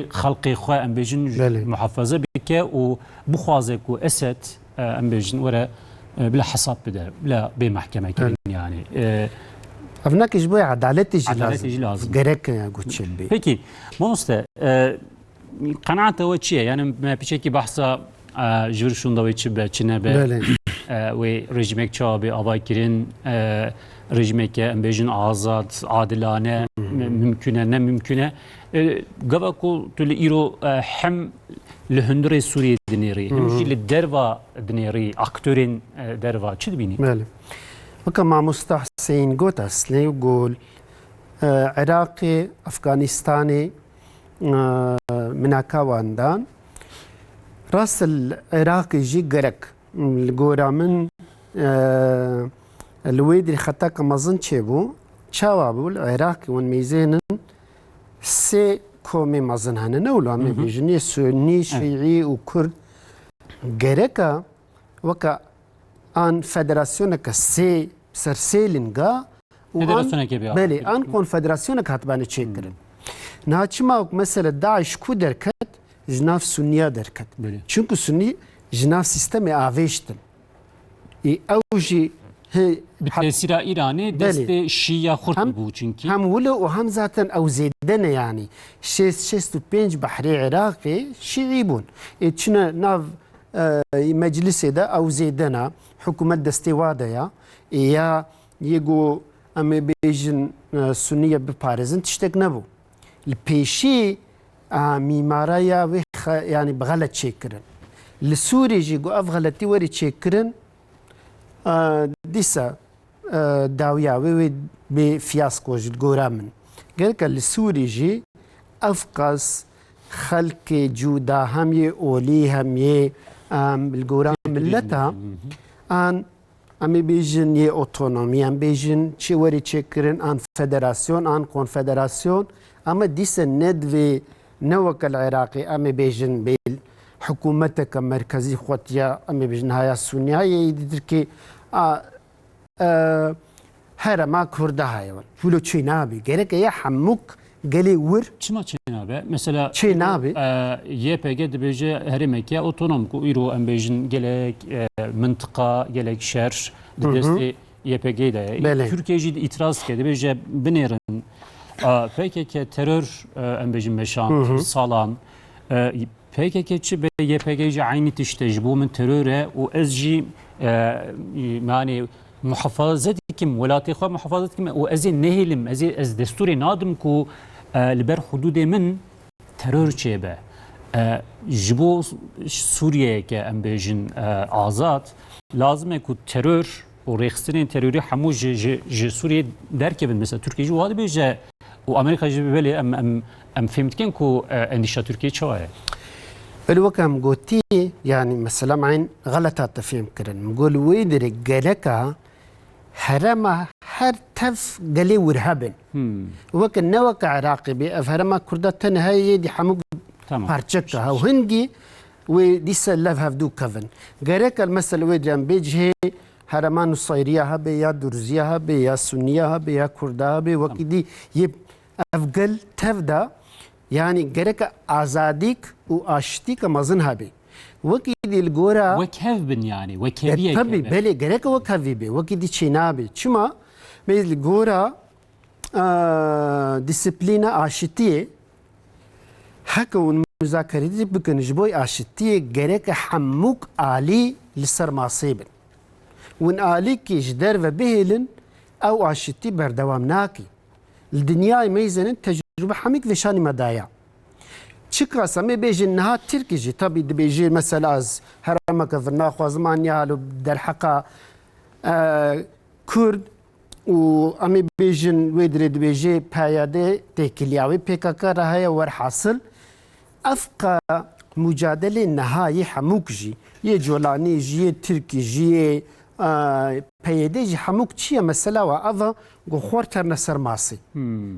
خلقي خوا ام بيجن محافظة بك وبخوازك وأسد ام بيجن ورا بلا حساب بدا بلا بمحكمة كرنيا يعني هناك شوي عدالتي لازم غيرك قلت شلبي peki Monster قناعته وشيء يعني ما بيشكي بحثا جور شون دوي تشبه تشنبه ورجيمك شابي أواكرين رجيمك أمبيجن آزاد عادلانه ممكنه نه ممكنه قبل كل تلي إيرو حم لهندرة سوريا دنيري همشي للدروا دنيري أكتورين دروا شو تبيني؟ بله وكان مع مستحسن قوتس لي يقول عراقي أفغانستاني من كواندان راس العراقي جي قرك الجورا من الويدري خطاك مازن تشيبو تشاوابو العراقي والميزين سي كومي مازن هنا نولو عمي بيجني سني شيعي وكرد قركا وكا آن فدراسيونك سي سرسيلنغا بلي آن كونفدراسيونك هتباني تشيكرن نهاتشما مثلا داعش كو دركت جناف سنيا دركت چونكو سني جناف سيستمي آويشتن اوجي بالتأثير إيراني دست شيعة خرد بو چونكي هم ولو وهم ذاتن او زيدن يعني 65 بحري عراقي شيعي بون اتشنا ناف مجلس ده او زيدنا حكومة دستيوادة يا يجو أم بيجن سنية بباريزن تشتك نبو البيشي ميماريا وخ يعني بغلط شكرن لسوري جيجو أفغلتي وري شكرن ديسا داويا وي بفياسكو جدغورا من قالك لسوري جي أفقس خلق جودا هم يه أولي هم يه بالجورا ملتها آن امی بیجن یه اوتونومی ام بیجن چی وری چکرن آن فدراسیون آن کنفدراسیون اما دیس ندوی نوک العراقی امی بیجن بیل حکومتك مرکزی خودیا امی بیجن های سنی های دیدر که هرما کرده هایون ولو چی نابی گره که یه حموک قالي ور شما نابه مثلا نابه YPG دبيجي هرمكيا اوتونوم كو ايرو ام بيجن جلك منطقه جلك شهر دستي YPG ده تركيا جد itiraz كده بيجي بنيرن PKK terör ام بيجن مشان سالان PKK çi be YPG aynı tiştejbu من teröre و ازجي يعني محافظة كم ولاتي خو محافظة كم وازي نهلم از دستوري نادم كو لبر حدود من ترور چيبه جبو سوريا كأم بيجن آزاد لازم يكون ترور وريخسترين تروري حمو ج سوريا دركبن مثلا تركيا جو هذا بيجا وامريكا جي ببالي ام فهمتكن كو انديشا تركيا شويه الوكام قوتي يعني مثلا عين غلطات تفهم كرن نقول وين رجالك هرما هر تف قلي ورهبن وكن نوك عراقي بأفهرما كردات هاي دي حموك بارتشكها وهنجي ودي سلف هفدو كفن غيرك المسألة ويدريان بيجي هرمان الصيرية هبي يا درزية هبي يا سنية هبي يا كردا هبي وكدي يب أفقل تفدا يعني غيرك آزاديك وآشتيك مازن هبي وكيدي الجورا وكهف بن يعني وكهبية طبي بلي غيرك وكهفي بي وكيدي تشينابي شما ميز الجورا ديسيبلينا آشتية هكا المذاكرة دي بكن جبوي آشتية غيرك حموك آلي لسر مصيبن وان آلي كي جدر وبهلن أو آشتي بردوام ناكي الدنيا ميزن تجربة حميك في شان مدايا شكرا سامي بيجي النهار تركيجي طبي بيجي مثلا از هرمك في الناخو زمان يالو در حقا كرد و امي بيجن ويدري بيجي باياده تكلياوي بيكاكا راهي ور حاصل افقا مجادله نهائي حموكجي يجولاني جي تركي جي پیدایش هموک چیه مثلا و آذا گخور کرن سر ماسی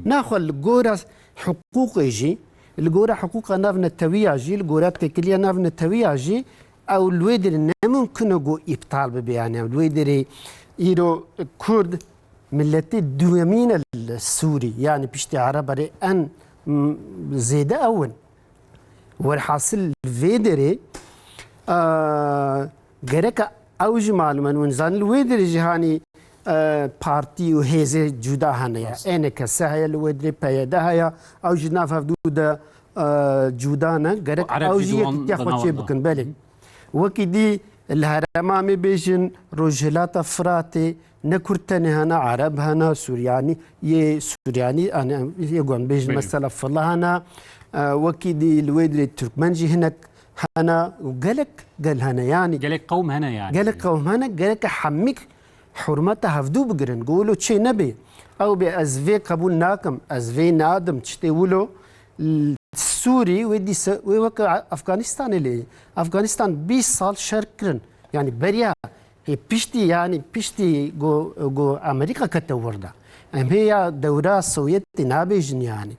ناخل الجورا حقوق جي الجورا حقوق نافن التوية جي الجورا تكلية نافن التوية جي أو الويدر ممكن جو إبطال ببيانه الويدر يرو كرد ملتي دوامين السوري يعني بيشتي عرب أن زيادة أول والحاصل الفيدري جرك أوج معلومة ونزان الويدر جهاني بارتي وهيزة جدا هنيا أنا كسهيا الويدر بيدا هيا أوج نافع دودا جودانا جرك أوجي يتياخد شيء بكن بالي وكدي الهرمامي بيجن رجلات فراتي نكرتني هنا عرب هنا سورياني سورياني أنا يقول بيجن مثلا فلا هنا وكدي الويدر التركمانجي هناك هنا وقالك قال هنا يعني قالك قوم هنا يعني قالك قوم هنا قالك حميك حرمتها هفدو بقرن قولوا شيء نبي أو بأزفي قبول ناكم أزفي نادم تشتولو السوري ودي ويوقع أفغانستان اللي أفغانستان 20 سال شركرن يعني بريا هي بيشتي يعني بيشتي جو أمريكا كتوردا أم هي دورة سوفيتي نابجن يعني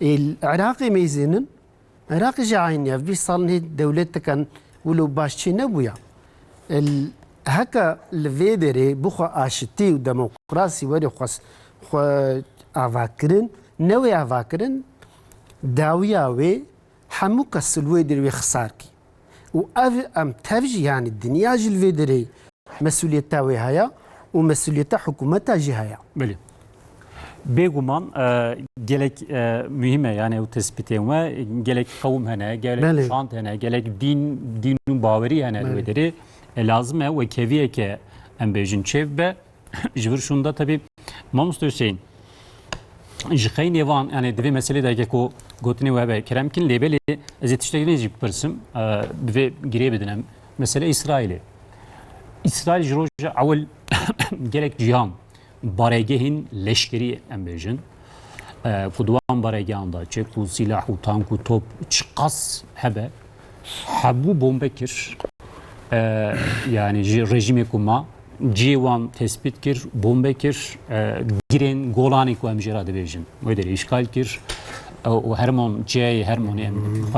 العراقي ميزينن عراقي جايين يا في صار دولتك كان ولو باشي نبويا هكا الفيدري بخوا اشتي وديمقراطي وري خاص خو افاكرن نوي افاكرن داوياوي حموك السلويدر وخساركي ام تفجي يعني الدنيا جي الفيدري مسؤوليتها وهايا ومسؤوليتها حكومتها جهايا بله بيغمان جلك مهمة يعني او تثبيتين و جلك قوم هنا جلك شانت هنا جلك دين باوري هنا الودري لازم و كيفيه که ام بيجن چيف به جبر شوندا tabi مامست حسين جخين يوان يعني دبي مسألة ده كو قطني وهبه كلام كن ليبلي ازيت تشتغلين جيب برسم بفي قريب بدنم مسألة إسرائيل جروجا أول جلك جهان بارجهن لشکری ام بیجن کدوام بارجه آندا چه کو سلاح و تانک و توپ چقاس هبه حبو بمب کر yani rejimi kuma civan tespit kir bombe kir giren Golani ku emjera de bejin wederi işgal kir o hermon cey hermon em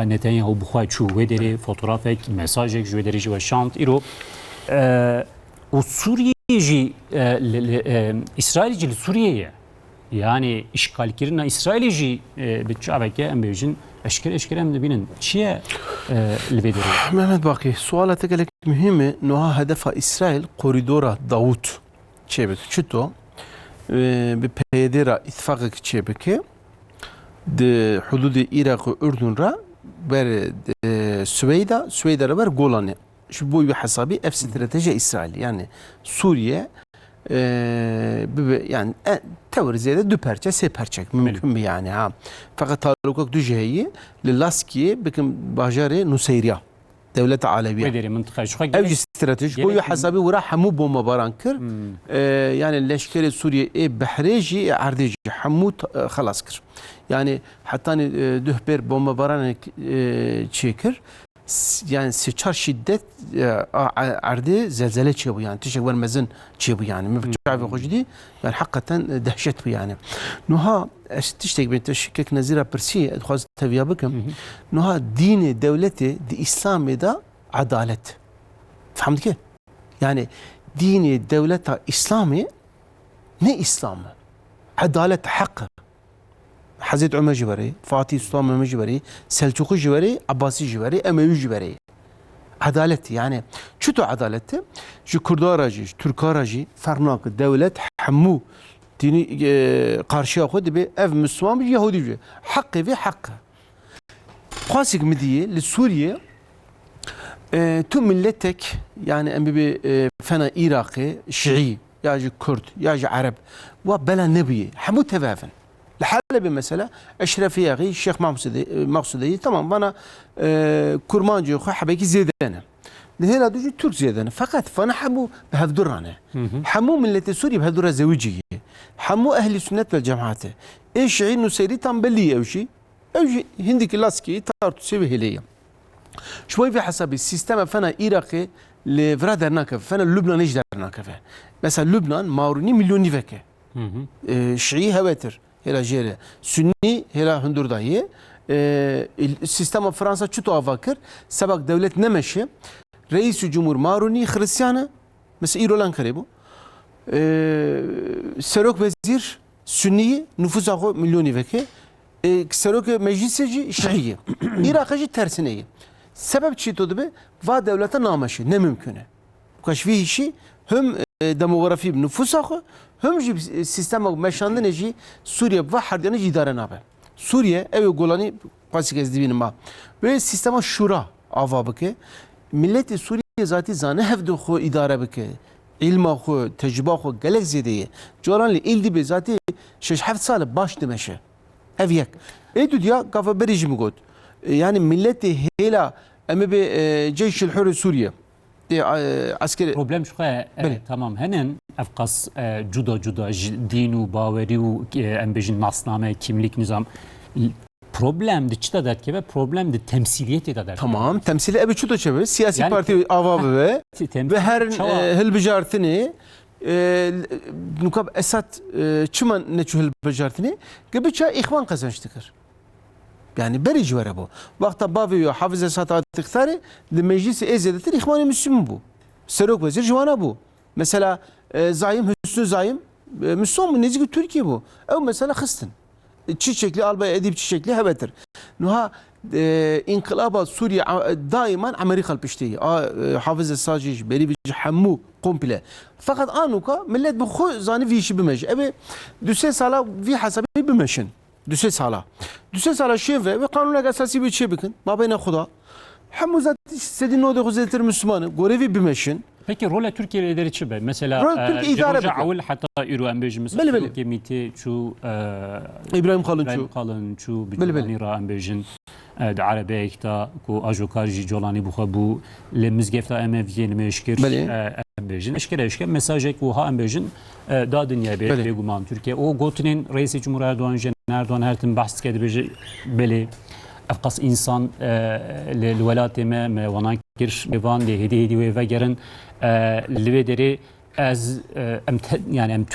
Netanyahu bu xay çu wederi fotoğrafek mesajek wederi ve şant iro o Suriye İsrailci Suriye'ye yani işgal kirina İsrailci bitçaveke em bejin eşker em de binin çiye lvederi Mehmet Baki sualete gelek mühimi noha hedefa İsrail koridora Davut çebek çito bir peydera ittifakı çebeki de hududi Irak ve Ürdün'ra ber Süveyda ver Golan'ı şu bu bir hesabi F strateji İsrail yani Suriye yani teorizede düperçe seperçek mümkün mü yani ha fakat talukak düjeyi lilaskiye bakın bajare Nusayriya devlet aleviye evci strateji bu hesabi vura hamu bomba barankır yani leşkeri Suriye behreji ardeci hamu خلاص kır yani hatta dühber bomba baran çekir yani seçar şiddet ardı zelzele çebu yani teşekkür mezin çebu yani müfçavi hoşdi yani hakikaten dehşet bu yani nuha tiştek ben teşekkür nazira persi xaz tabiya bakım nuha dini devleti İslam'da adalet fahmdı ki yani dini devleta İslami ne İslam'ı adalet hakkı Hazreti Ömer civarı, Fatih Sultan Mehmet civarı, Selçuklu civarı, Abbasi civarı, Emevi civarı. Adalet yani. Çutu adaleti, şu Kürt aracı, Türk aracı, farnakı, devlet, hamu, dini karşıya koydu bir ev Müslüman bir Yahudi. Hakkı ve hakkı. Kasık mı diye, li Suriye, tüm milletek yani em bir fena Irak'ı, Şii, yacı Kürt, yacı Arap ve bela nebiye, hamu tevafen. الحالة بمثلا أشرفية غي الشيخ مقصودي tamam bana kurmancı yok حبيك زيدانة هنا دوجي ترك زيدانة فقط فنحمو بهذدرانة حمو ملة سوريا بهذدرة زوجية حمو أهل السنة والجماعات إيش عين نسيري تنبلي أو شيء هندي كلاسكي تارت سوي هلية شوي في حسب السيستم فنا إيراقي لفرا درناك فانا لبنان ايش درناك مثلا لبنان ماروني مليوني فكه شيعي هواتر هلا جيري سني هلا هندوردايي السيستم فرنسا çuto avakır sabak devlet nemeşe reis cumhur maruni Hristiyanı mesela İrolan kare bu serok vezir Sünni nüfus akı milyoni veke serok mecliseci Şii Irak'ı tersine sebep çito be va devlete nameşi ne mümküne kaşvi işi hem demografi nüfus akı hem sistem meşandı neci Suriye ve hardyanı idare nabe Suriye ev Golani pasik ezdibinin ma ve sistema şura ava bike milleti Suriye zati zane hevdu xo idare bike ilma xo tecrübe xo gelek zedeye coranli ildi be zati 6-7 sal baş demeşe ev yek edü ya kafa bir rejimi god yani milleti hela eme be ceyşil hür Suriye askeri problem şu tamam hemen efkas cuda dinu baveri u embejin nasname kimlik nizam problem de çıta derke ve problem de temsiliyet eder. Tamam temsili ebi çuta çevir siyasi yani, parti avabı ve her hilbijartini nukab esat çiman neçu hilbijartini gibi ça ihvan kazançtıkır. Yani berici var bu. Vakta baviyo Hafız Esat Atikhtari de meclisi ezedetir ihvan-ı Müslüman bu. Serok vezir jivana bu. Mesela Zayim Hüsnü Zayim Müslüman mı? Neziki Türkiye bu. Ev mesela Hıstin. Çiçekli albay edip çiçekli hevetir. Nuha inkılaba Suriye daiman Amerika piştiği. Hafız Esacı beri bir hammu komple. Fakat anuka millet bu xo zani vi işi bimeş. Ebe düse sala vi hasabi bimeşin. Düse sala şeve ve kanuna esası bir şey bikin. Ma beyne xuda. Hammu zat istediğin o da huzetir Müslümanı. Görevi bimeşin. Peki rol Türkiye lideri çi be? Mesela George Avul hatta İru embejim mesela Türkiye miti şu İbrahim Kalın şu Bilani embejin de Arabiye ikta ku ajokar jolani bu lemizgefta emevyen meşkir embejin eşkere mesajek bu ha embejin da dünya be guman Türkiye o gotinin reisi Cumhur Erdoğan her tim bahs kedi beli افقص انسان للولات ما وناكر ايفان هدي وفجرن لودري از yani em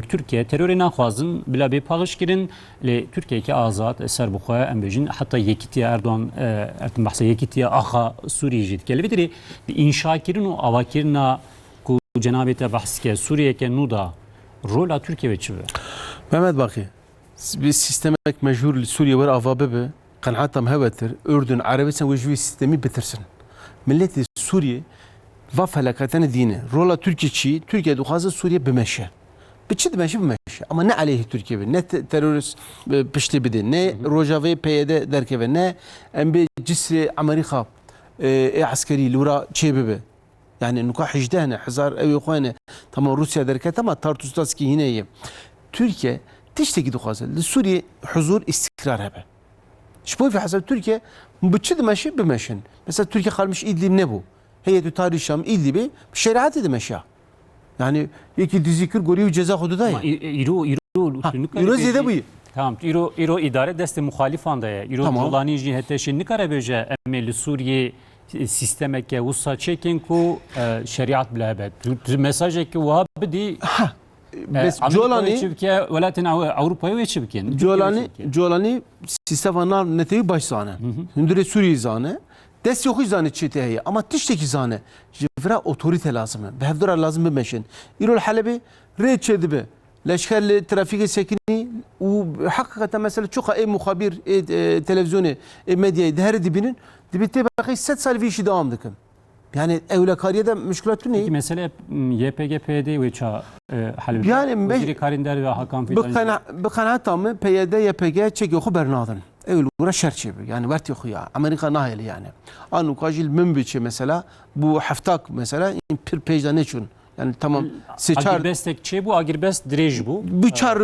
Türkiye terörü naxwazin bila bêpaxiş kirin li Türkiye azad ser bixwe em bêjin hatta yekîtiya Erdoğan ertin behsa yekîtiya axa Sûriye jî dike li vê inşa kirin û avakirina ku cenabê te behs ke Sûriyeke nû da rola Türkiye ve çi be Mehmet Bakı bir sistemek mecbur li Sûriye var avabe be قناعتهم هوتر أردن عربية وجوي سيستمي بترسن ملت سوريا وفلكتنا دينه رولا تركيا دخازة سوريا بمشي بتشد ماشي بمشي أما نه عليه تركيا نه تيرورس بشتي بدين نه روجافي بيدا دركبه نه أم بجسر أمريكا عسكري لورا شيبه يعني نكاح حجدانه حزار أو إخوانه تمام روسيا دركه تمام تارتوستاسكي هنا تركيا تشتكي دخازة لسوريا حضور استقرار هبه شبوي في حسب تركيا بتشد ماشي بمشن مثلا تركيا قال مش إدلب نبو هي تاريخ الشام إدلبي بشريعات ده ماشية يعني يكي تذكر قريب جزاء حدوده يرو زياده بوي tamam İro idare deste muhalifan da ya İro Jolani jihete şinni karabeje emeli Suriye sistemeke ussa çekin ku şeriat bilabet mesajı ki vahabdi بس جولاني ولكن أوروبا ويشبكين جولاني سيستفانا نتيجة باش زانه هندرة سوريا زانه دست يخوش زانه چته هي أما تشتكي زانه جفرا أوتوريته لازمه بهفدرا لازم بمشين يرو الحلبة ريت شدبه لشكل الترافيك السكني وحقيقة مثلا شوخة أي مخابر أي تلفزيوني أي ميديا دهر دبينن دبيتي باقي 7 سال فيش دوام دكم Yani evlakariye'de müşkülatı ne? Peki mesele YPG-PYD ve ça halbuki yani Vaziri Karinder ve Hakan Fidan. Bu kanaat mı PYD YPG çekiyor bernadın. Evl ura şerçe yani vart yok ya. Amerika nahil yani. Anu kajil mümbiçe mesela bu haftak mesela bir pejde ne çün? Yani tamam seçar Agirbestek çe bu agirbest direj bu. Bu çar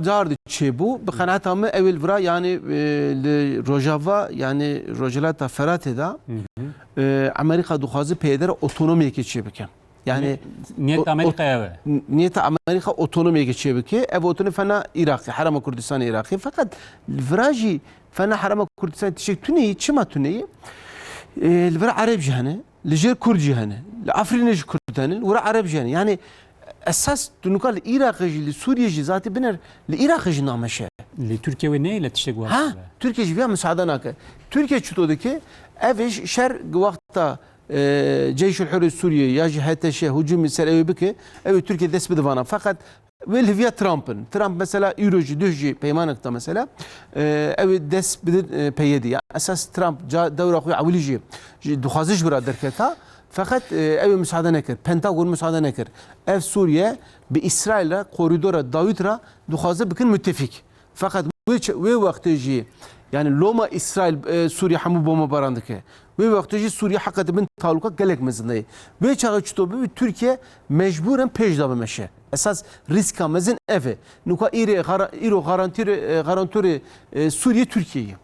dardı çe bu. Bu kanaat mı evl vura yani Rojava yani Rojalata Ferate'da Amerika duhazı PYD'ye otonomiye geçiyor bike. Yani niyet Amerika'ya ve. Niyet Amerika otonomiye geçiyor bike. Ev otonomi fena Irak'ı, Harama Kurdistan Irak'ı. Fakat viraji fena Harama Kurdistan teşekkür tüneyi, çima tüneyi. Vira Arap cihane. لجير كردجي هنا لعفرينج كرد هنا ورا عرب جاني يعني اساس تنقال العراق لسوريا جي ذاتي بنر العراق جي نامشه لتركيا وني لا تشتغوا ها تركيا جي فيها مساعده ناك تركيا شتودك افيش شر وقتا جيش الحر السوري يجي حتى شيء هجوم سريع بك او تركيا دس بدفانا فقط ويل فيها ترامب مثلا يوروجي دوجي بيمانك مثلا او دس بد بيدي اساس ترامب جا دوره اخوي عوليجي دخازش برا دركتا فقط او مساعده نكر بنتاغون مساعده نكر اف سوريا باسرائيل كوريدور داوود را دخازه بكن متفق فقط وي وقت جي يعني لوما اسرائيل سوريا حمو بوما باراندك وي وقت جي سوريا حقت بنت تعلقات قالك مزني وي چاغ چتو تركيا مجبورا پیش دابه مشه اساس ريسكا مزن اف نوكا ايرو غارانتور سوريا تركيا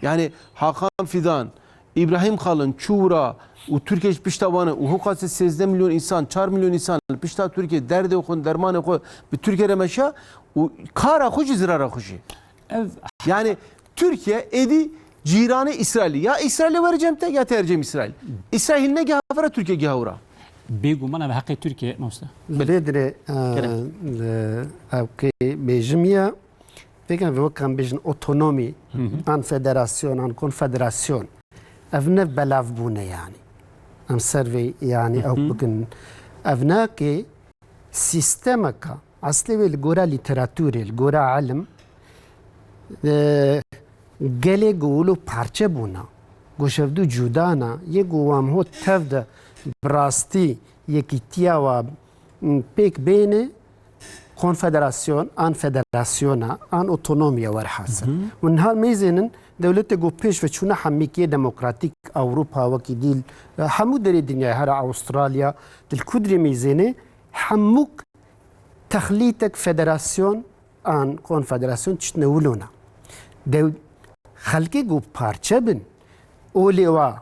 يعني حاكم فيدان ابراهيم خالن چورا وتركيا پشتوانه و حقوق 13 milyon insan 4 milyon insan پشتا تركيا درد خون درمان خو بتركيا رمشا و كارا خوش زرارا خوشي يعني تركيا ادي جيران اسرائيل يا اسرائيل ورجمته يا ترجم اسرائيل اسرائيل نجا فرا تركيا جاورا بيجو منا بحق تركيا موسى بدري اوكي بيجميا بيجن وكان بيجن اوتونومي ان فيدراسيون ان كونفدراسيون افنف بلاف بونه يعني ام سيرفي يعني او بكن افناكي سيستمك اصلي الجورا ليتراتوري الجورا علم گله گولو پارچه بونا گوشفدو جودانا یه گوام هو تفده براستی یکی تیا و پیک بینه کنفدراسیون آن فدراسیونا آن اوتونومیا ورحاسه و نهار میزنن دولت گو پیش و چونه حمیکی دموکراتیک اوروپا وکی دیل همو دری دنیا هر استرالیا دل کدری میزنه هموک تخلیتک فدراسیون آن کنفدراسیون چتنولونا دو خلقی گو پارچه بن اولی و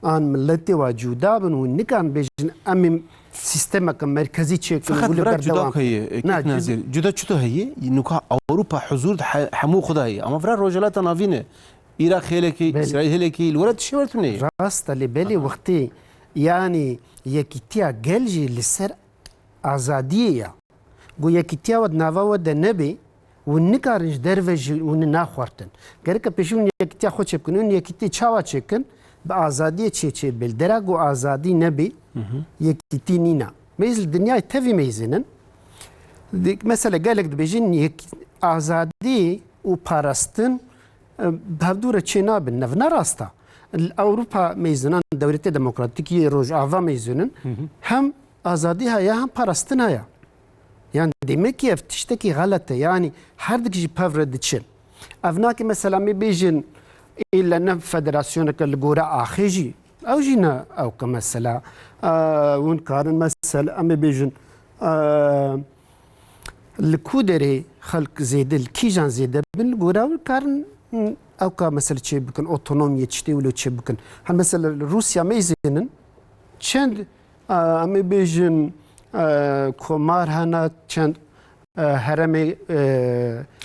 آن ملتی و جدا بن و نکان بیشن امیم سیستم که مرکزی چه کنه فقط برای جدا که جدا چطور هیه نکا اوروپا حضور حمو خدا هیه اما برای روجلات نافینه عراق هلکی اسرائیل هلکی الورد چی ورتونه راست لبلی وقتی یعنی یکیتیا گلجی لسر آزادیه گو یکیتیا ود نوا ود نبی ونكارنج درفج ونناخورتن غيرك بيشون يكتي خو تشكنون يكتي تشاوا تشكن بازاديه تشي بالدراغو ازادي نبي يكتي نينا ميزل الدنيا تفي ميزنن ديك مثلا قالك بيجين ازادي وبارستن بهدوره تشينا بالنفنا راستا الاوروبا ميزنن دولتي ديمقراطيكي روج افا ميزنن هم ازاديها يا هم باراستنها يا يعني demek ki tişteki غلطه yani her dikişi pavre diçin avnaki mesela mi bejin illa ne federasyonu kal gora akhiji او جينا او كمثلا وين كان مثلا ام بيجن الكودري خلق زيد الكيجان زيد بالغورا كان او كمثلا شيء بكن اوتونوميه تشتي ولا شيء بكن هل مثلا روسيا ميزنن چند ام بيجن كومار هنا چند هرمي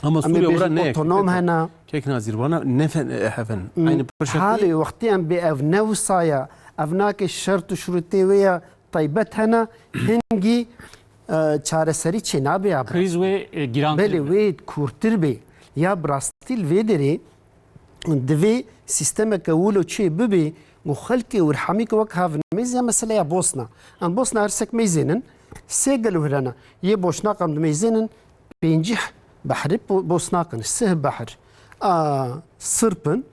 اما سوريا ورا نيك اوتونوم هنا كيك نازير وانا نفن هفن عين حالي وقتين باف نوصايا افناك الشرط شروطي ويا طيبت هنا هنجي چاره سری چنابه اب kriz ve giran بله وی کورتر بی یا براستیل ویدری دوی سیستم کولو چی ببی و خلقی ورحمی که وقت هاون میزه مثلا یا بوسنا ان بوسنا هرسک میزنن سیگل وهرنا یه بوشناقم میزنن بینجح بحری بوسناقن سه بحر سرپن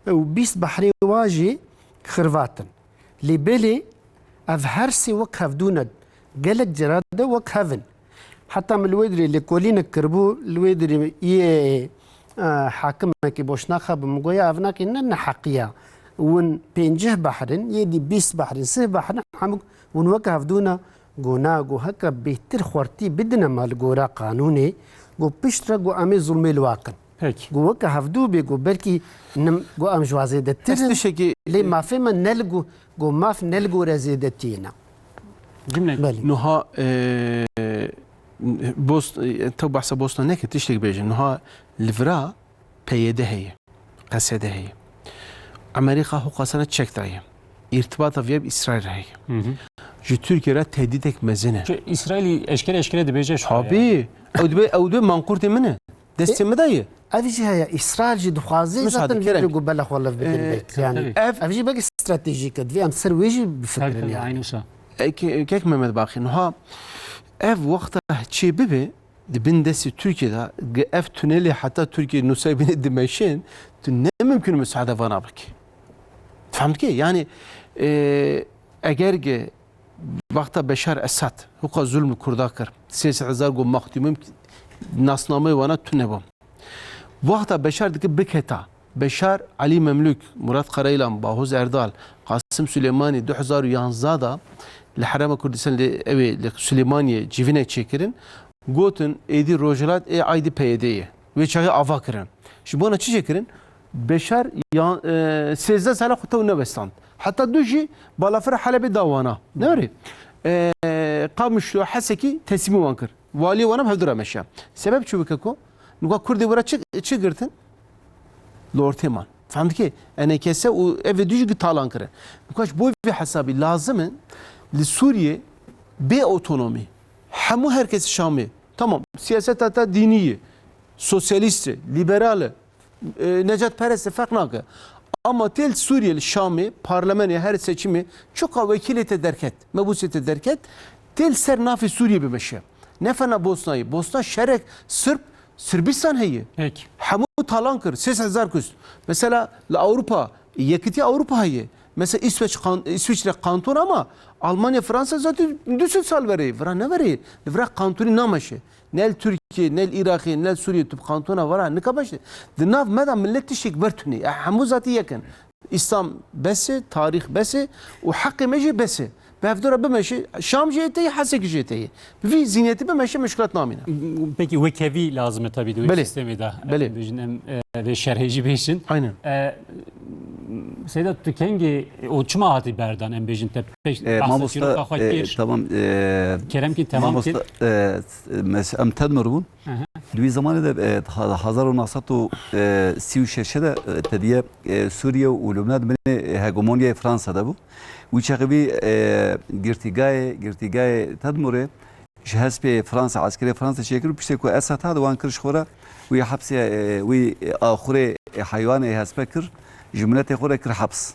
و 20 بحری واجی خرواتن لبلی اف هرسی وقت هفدوند قالك جراده وكهفن حتى من الويدري اللي كولين كربو الويدري حاكم كي بوشناخه بمقويا افناك ان حقيا ون بينجه بحرن يدي 20 بحرن سه بحرن حمق ون وكهف دونا قونا قو هكا بيتر خورتي بدنا مال قورا قانوني قو بيشترا قو امي ظلمي الواقن قو وكهف دو بيقو بركي نم قو ام جوازي دتر لي ما في من نلقو قو ما في نلقو رزيدتينا نها بوست تو بحث بوسطن نك تشتك بيجي نها لفرا بيده هي قصده هي امريكا هو قصنا تشيك تاعي irtibata viyab İsrail heye. Ji Türkiye tehdit ekmezine. İsrail'i eşkere dibece şu. Tabii. Evde mankurti mine. Destemi dayı. أفجي هي إسرائيل جد خوازي مساعدة زاتن كرم. فيديو قبل خلاف بيت يعني أفجي بقى استراتيجية في أم سرويجي بفكر يعني Aynı sa. Kek Mehmet Bakın ha ev vakta çi bibi dibin desi Türkiye'de ev tüneli hatta Türkiye nusaybini dimeşin ne mümkün müsaade vana bak. Fahamt ki yani eğer ki vakta Beşar Esad huka zulmü kurdakır 3000 go mahtumum nasname vana tünebom. Vakta Beşar diki biketa Beşar Ali Memlük Murat Karaylan Bahuz Erdal Kasım Süleymani 2011 da لحرم كردستان لسليمانية جيفينة تشكرين قوتن ايدي روجلات اي ايدي بيديه ويشاهي افاكرين شبونا تشي شكرين بشار سيزده سالة خطو نبستان حتى دوجي بالافر حلبي داوانا نوري قامش حسكي تسمي وانكر والي وانا بهدر مشى سبب شو بككو نقول كردي ورا تشكرتن لورتيمان فهمت كي انا كسه و دوجي طالان كره نقول بو في حسابي لازم لسوريا بأوتونومي همو herkes Şam'ı tamam siyaset hatta diniye sosyalist liberal Necat Perest'e fark nakı ama tel Suriyeli Şam'ı parlamentoya her seçimi çok vekilete derket mebusete derket tel ser nafi Suriye bir meşe nefena Bosna'yı Bosna şerek Sırp Sırbistan heyi Peki. Hamu talankır 8000 küs mesela Avrupa yakıtı Avrupa heyi mesela İsviçre kanton ama Almanya, Fransa zaten düsül sal veriyor. Vara ne veriyor? Vara kantoni namaşı. Nel Türkiye, nel Irak'ı, nel Suriye tüp kantona vara ne kabaşı. Dınav meda milleti şik vertuni. Hamu zatı yakın. İslam besi, tarih besi, ve hakkı meci besi. Bevdura bemeşi, Şam jeyteyi, Hasek jeyteyi. Bir zihniyeti bemeşi müşkilat namine. Peki vekevi lazım tabii de sistemi de. Ve şerheci beşin. Aynen. Sedat tükengi uçma hati berdan en bejin tep. Mamusta tamam. Kerem ki tamam ki. Mamusta em tedmirun. Dwi zamanı da Hazar ve Nasatu Sivşeşe de tediye Suriye ve Lübnan beni hegemonya Fransa'da bu. وشغبي جرتيجاي تدمره جهاز في فرنسا عسكري فرنسا شكل بيشتكوا أسات هذا وان كرش خورا ويا حبس وي آخره حيوان هسبكر جملة خورا كر حبس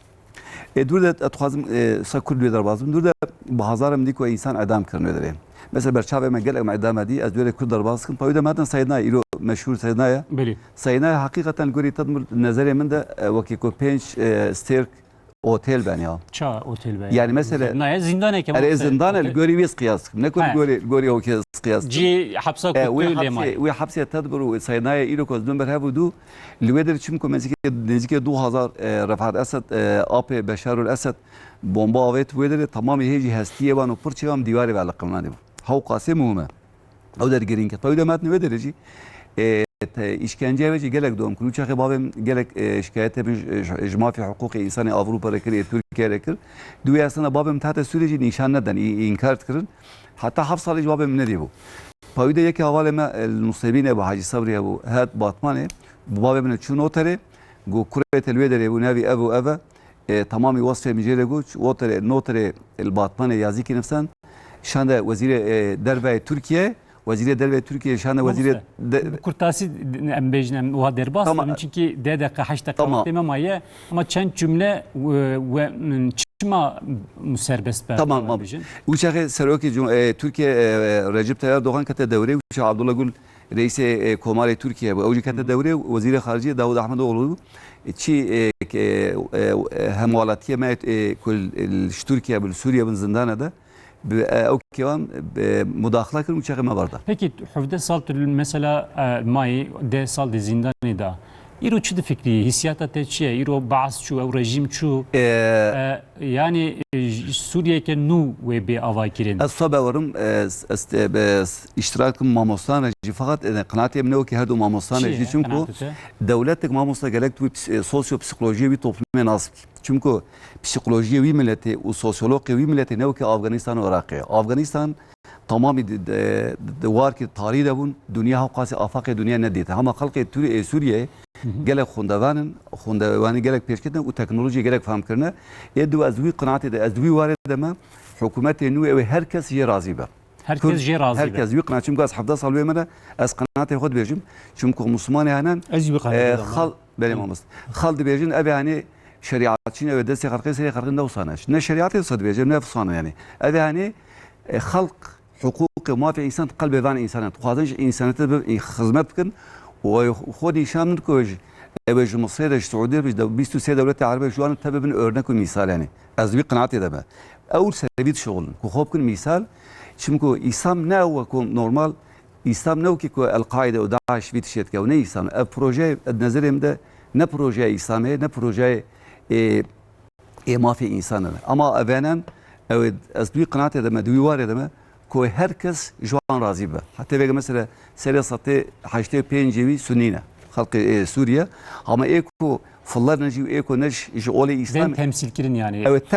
دور ده أتخازم سكر دويدر بازم دور ده بهزار من ديكوا إنسان إعدام كرنه درين مثلا برشاوي ما قال مع إعدام دي أز دويدر كل درباز كن فايدة مثلا سيدنا إيرو مشهور سيدنا بلي سيدنا حقيقة قولي تدمر نظرية من ده وكيكو بينش ستيرك اوتيل بنيا شا اوتيل بنيا يعني مثلا نه زندانه كمان زندان الجوري قياس نكون جوري هو قياس جي حبسه كل لماي وي حبسه تدبر وصينايه ايلو كوز دمبر هابو دو الويدر تشمكو نزيك 2000 رفعت اسد ابي بشار الاسد بومبا ويت ويدر تمام هيجي هستيه بانو برشيام ديواري على قمنادي هو قاسم هما او در جرين كت فايده مات ويدر جي işkence ve gelek doğum kuru çakı babam gelek şikayete bir icma fi hukuki insani Avrupa rekir Türkiye rekir dünyasında babam tahta süreci nişan neden inkar kırın hatta hapsalıcı babam ne diyor bu payda yeki havaleme el-Nusaybi'ne bu Hacı Sabri'ye bu hat Batman'e bu babamın şu notere bu kuret el-Vedere bu nevi evu eve tamamı vasfı mecere güç notere el-Batman'e yazı ki nefsen şanda vezire derbe Türkiye وزير الدولة تركيا شان وزير كرتاسي ام بيجن وها درباس çünkü دقيقة 8 dakika demem ayı ama çen cümle ve çıkma serbest ber. Tamam. Uçağı Seroki Türkiye Recep Tayyip Erdoğan kate devre uçağı Abdullah Gül reisi Komari Türkiye bu uçağı kate devre Vazir Harici Davud Ahmedoğlu çi hemvalatiye ma kul Türkiye bu Suriye bin zindana da او كمان مداخله كرم وشغل ما برده. Peki hafta salt mesela May de sal de zindani da. İro çi fikri hissiyata teçe İro bazı şu ev rejim şu yani Suriye'ke nu ve be avaykirin. الصبا ورم اشتراك ماموستان رجي فقط قناعتي منه كي هادو ماموستان رجي çünkü devletlik mamosta gerek tu sosyo psikoloji bir topluma nasip. Çünkü psikoloji ve milleti o sosyoloji ve milleti ne ki Afganistan ve Irak'ı. Afganistan tamamı var ki tarihi de bun dünya hakası afakı dünya ne diyete. Ama halkı Suriye gelek xundavani gelek peşketin u teknoloji gelek faham kirne edu azwi qanaati de azwi var edeme hükümeti nu ev herkes ye razı be. Herkes jê razı be. Herkes wî qinaat çimkü ez 17 sal wê me de ez qinaatê xwe dibêjim çimkü Müslümanê henin Ez jî qinaat xal belê mamost xal dibêjin ev hani şeriatçîn ev destê xelqê serê xelqîn dewsane ne şeriatê wisa dibêjin ne fısane yani ev hani xelq حقوق موافق انسان قلب وان انسان خواهدنش انسانیت به خدمت بکن و خود ایشان من کوج اوج مصر السعوديه بج 23 دولت عربيه şu an tabi bir örnek ve misal yani az bir kanaat edeme اول سبيت شغل كو خوب كن مثال شمكو اسلام ناو كو نورمال اسلام ناو كو القاعده وداعش في تشيت كو ني اسلام بروجي نظريم ده ne proje İslami ne proje mafi insanı ama evenen evet az bir kanaat edeme duyu var edeme ko herkes şu an razı be. Hatta ve mesela siyasette haçte pencevi Sünnine halkı Suriye ama eko fallar neji eko neş işole İslam Ben temsilkirin yani. evet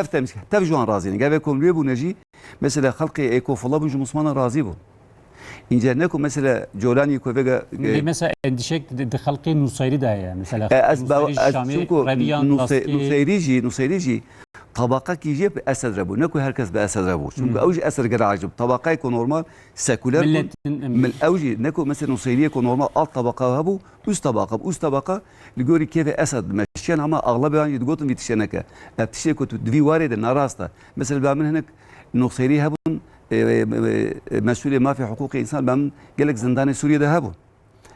tef şu an razı yani. Gave komluyor bu neji mesela halkı eko fallar bu Müslüman razı bu. İnce ne ko mesela Jolani ko vega mesela endişek de halkı Nusayri da ya mesela. Nusayrici طبقه کی جه به اسد ربو نکو هرکس به اسد ربو چون اوج اثر گر عجب طبقه کو نورمال سکولر من اوج نکو مثلا نصيريه کو نورمال alt طبقه هبو üst tabaka ligori keyfe esad meşyen ama ağla yani yudgotun bitişeneke aptişe ko dvi varede narasta mesela ben henek nusayri habun mesuliyet ma fi hukuk insan ben gelek zindanı Suriye'de habun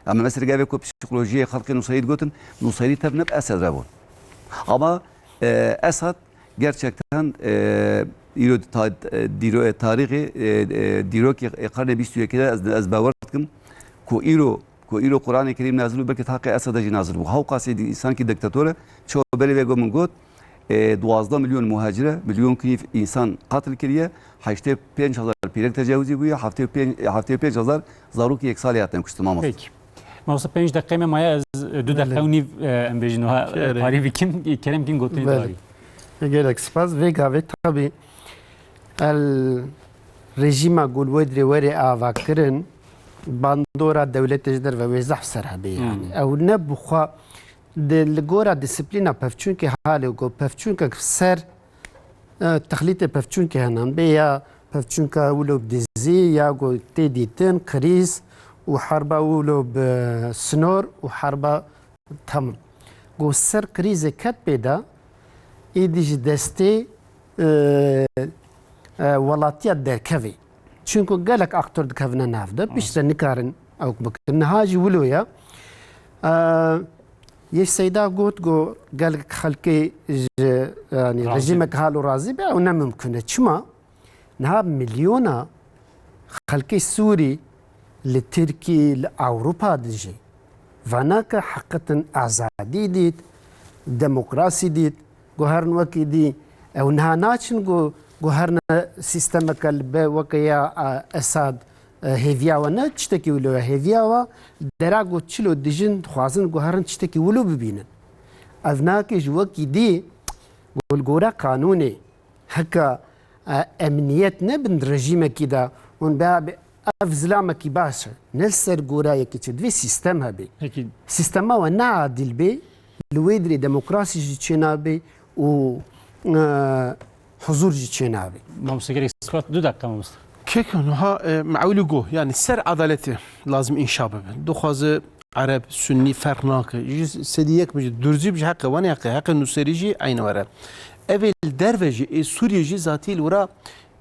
ama mesela gave ko psikolojiye halkı nusayri gotin nusayri tabnep esad rabo ama Esad gerçekten tarihi diroki karne 21'de az bavartkim ko iro Kur'an-ı Kerim nazil belki hakkı Esad'a nazil bu. Havkası insan ki diktatörü çoğu böyle ve gomun got 12 milyon muhacire milyon ki insan katil kiriye haçte 5000 pirek tecavüzü bu ya hafte 5000 zaruk yek saliyattan kuştum. Peki. Mavsa 5 dakika maya az 2 dakika و نیو ام بجنوها پاری بکیم کرم کین گوتنی داری. Gerek spas ve gave tabi el rejima gulvedri veri avakirin bandora devlet ejder ve vezah serhabi yani. Ev ne buxa del gora disiplina pevçunki hali go pevçunka ser tahlite pevçunki henan be ya pevçunka ulo dizi ya go teditin kriz وحربة ولو بسنور وحربة تمام جو سر كريزة كات بيدا إيديج دستي ولاتيات دركفي چونكو قالك أكتر دكفنا نافدا بيشتر نكارن أو بكن هاجي ولويا يش سيدا قوت جو قالك خلقي يعني رجيمك هالو رازي بيا ونا ممكنة شما نهاب مليونا خلقي سوري لتركي لأوروبا دجي فناك حقا أعزادي ديت ديمقراسي ديت جوهرن وكي دي أو نهاناتشن جوهرنا سيستمك البا وكيا أساد هيفيا ونا تشتكي ولو هيفيا و دراغو تشلو دجن خوازن جوهرن تشتكي ولو ببينن أذناك جوكي دي والجورا قانوني هكا أمنيات نبن رجيمة كده ونبقى افزلامه کی باشه نلسر گورای کی تدوی سیستم هبی سیستم و نعادل بی لویدری دموکراسی جی چنابی و حضور جی چنابی ممسكري سكوت 2 dakika ممس كيك انها معولي جو يعني سر عدالتي لازم انشاء ببن دخواز عرب سني فرناك سديك بج درزي بج حق وانا حق نصيريجي عين ورا اول دروجي سوريجي ذاتي الورا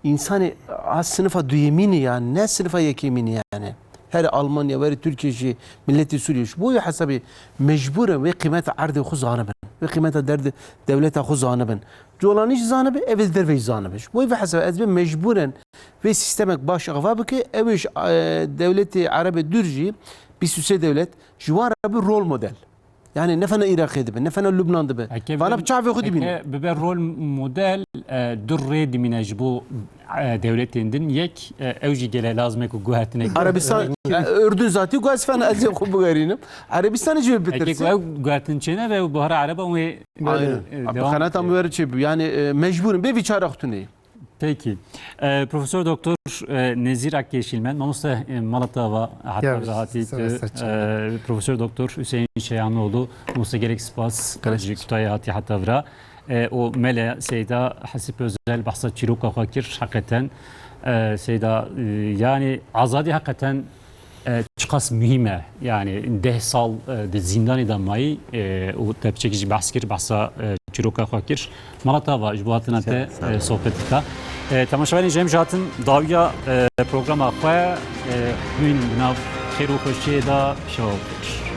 İnsanı az sınıfa duyemini yani ne sınıfa yekemini yani her Almanya ve Türkiye milleti Suriye bu hasabi mecbur ve kıymete ardı khuzanı ben ve kıymete derdi devlete khuzanı ben Jolani zanı be evvel derve zanı be bu ve hasabi ezbe mecburen ve sistemek baş ağva ki eviş devleti Arabi Dürci bir süse devlet juvar bir rol model yani nefene Irak'ı dibe, nefene Lübnan dibe. Bana bıçağı ve kudi bine. Biber rol model durre diminaj bu devletindin yek evci gele lazım ku guhatine. Arabistan Ürdün zati guhasfana azı kubu garinim. Arabistan'ı cebe bitirsin. Eki guhatin çene ve buhara Araba ve devam. Kanata müverçe yani mecburum be viçara kutuni. Peki. Profesör Doktor Nezir Akkeşilmen, Mamusta Malatava hatta rahati Profesör Doktor Hüseyin Şeyhanoğlu, Mamusta gerek spas, Kutaya hati hatta vra. O mele Seyda Hasip Özel bahsa Çiruka Fakir hakikaten Seyda yani azadi hakikaten çıkas mühime yani 10 sal de zindan edamayı o tepçekici bahskir bahsa Çiruka Fakir Malatava jbuatına te sohbetika. Tamaşavarên jem jatın dawiya programa xwe hûn nav xêr û xweşiyê da şewa kir.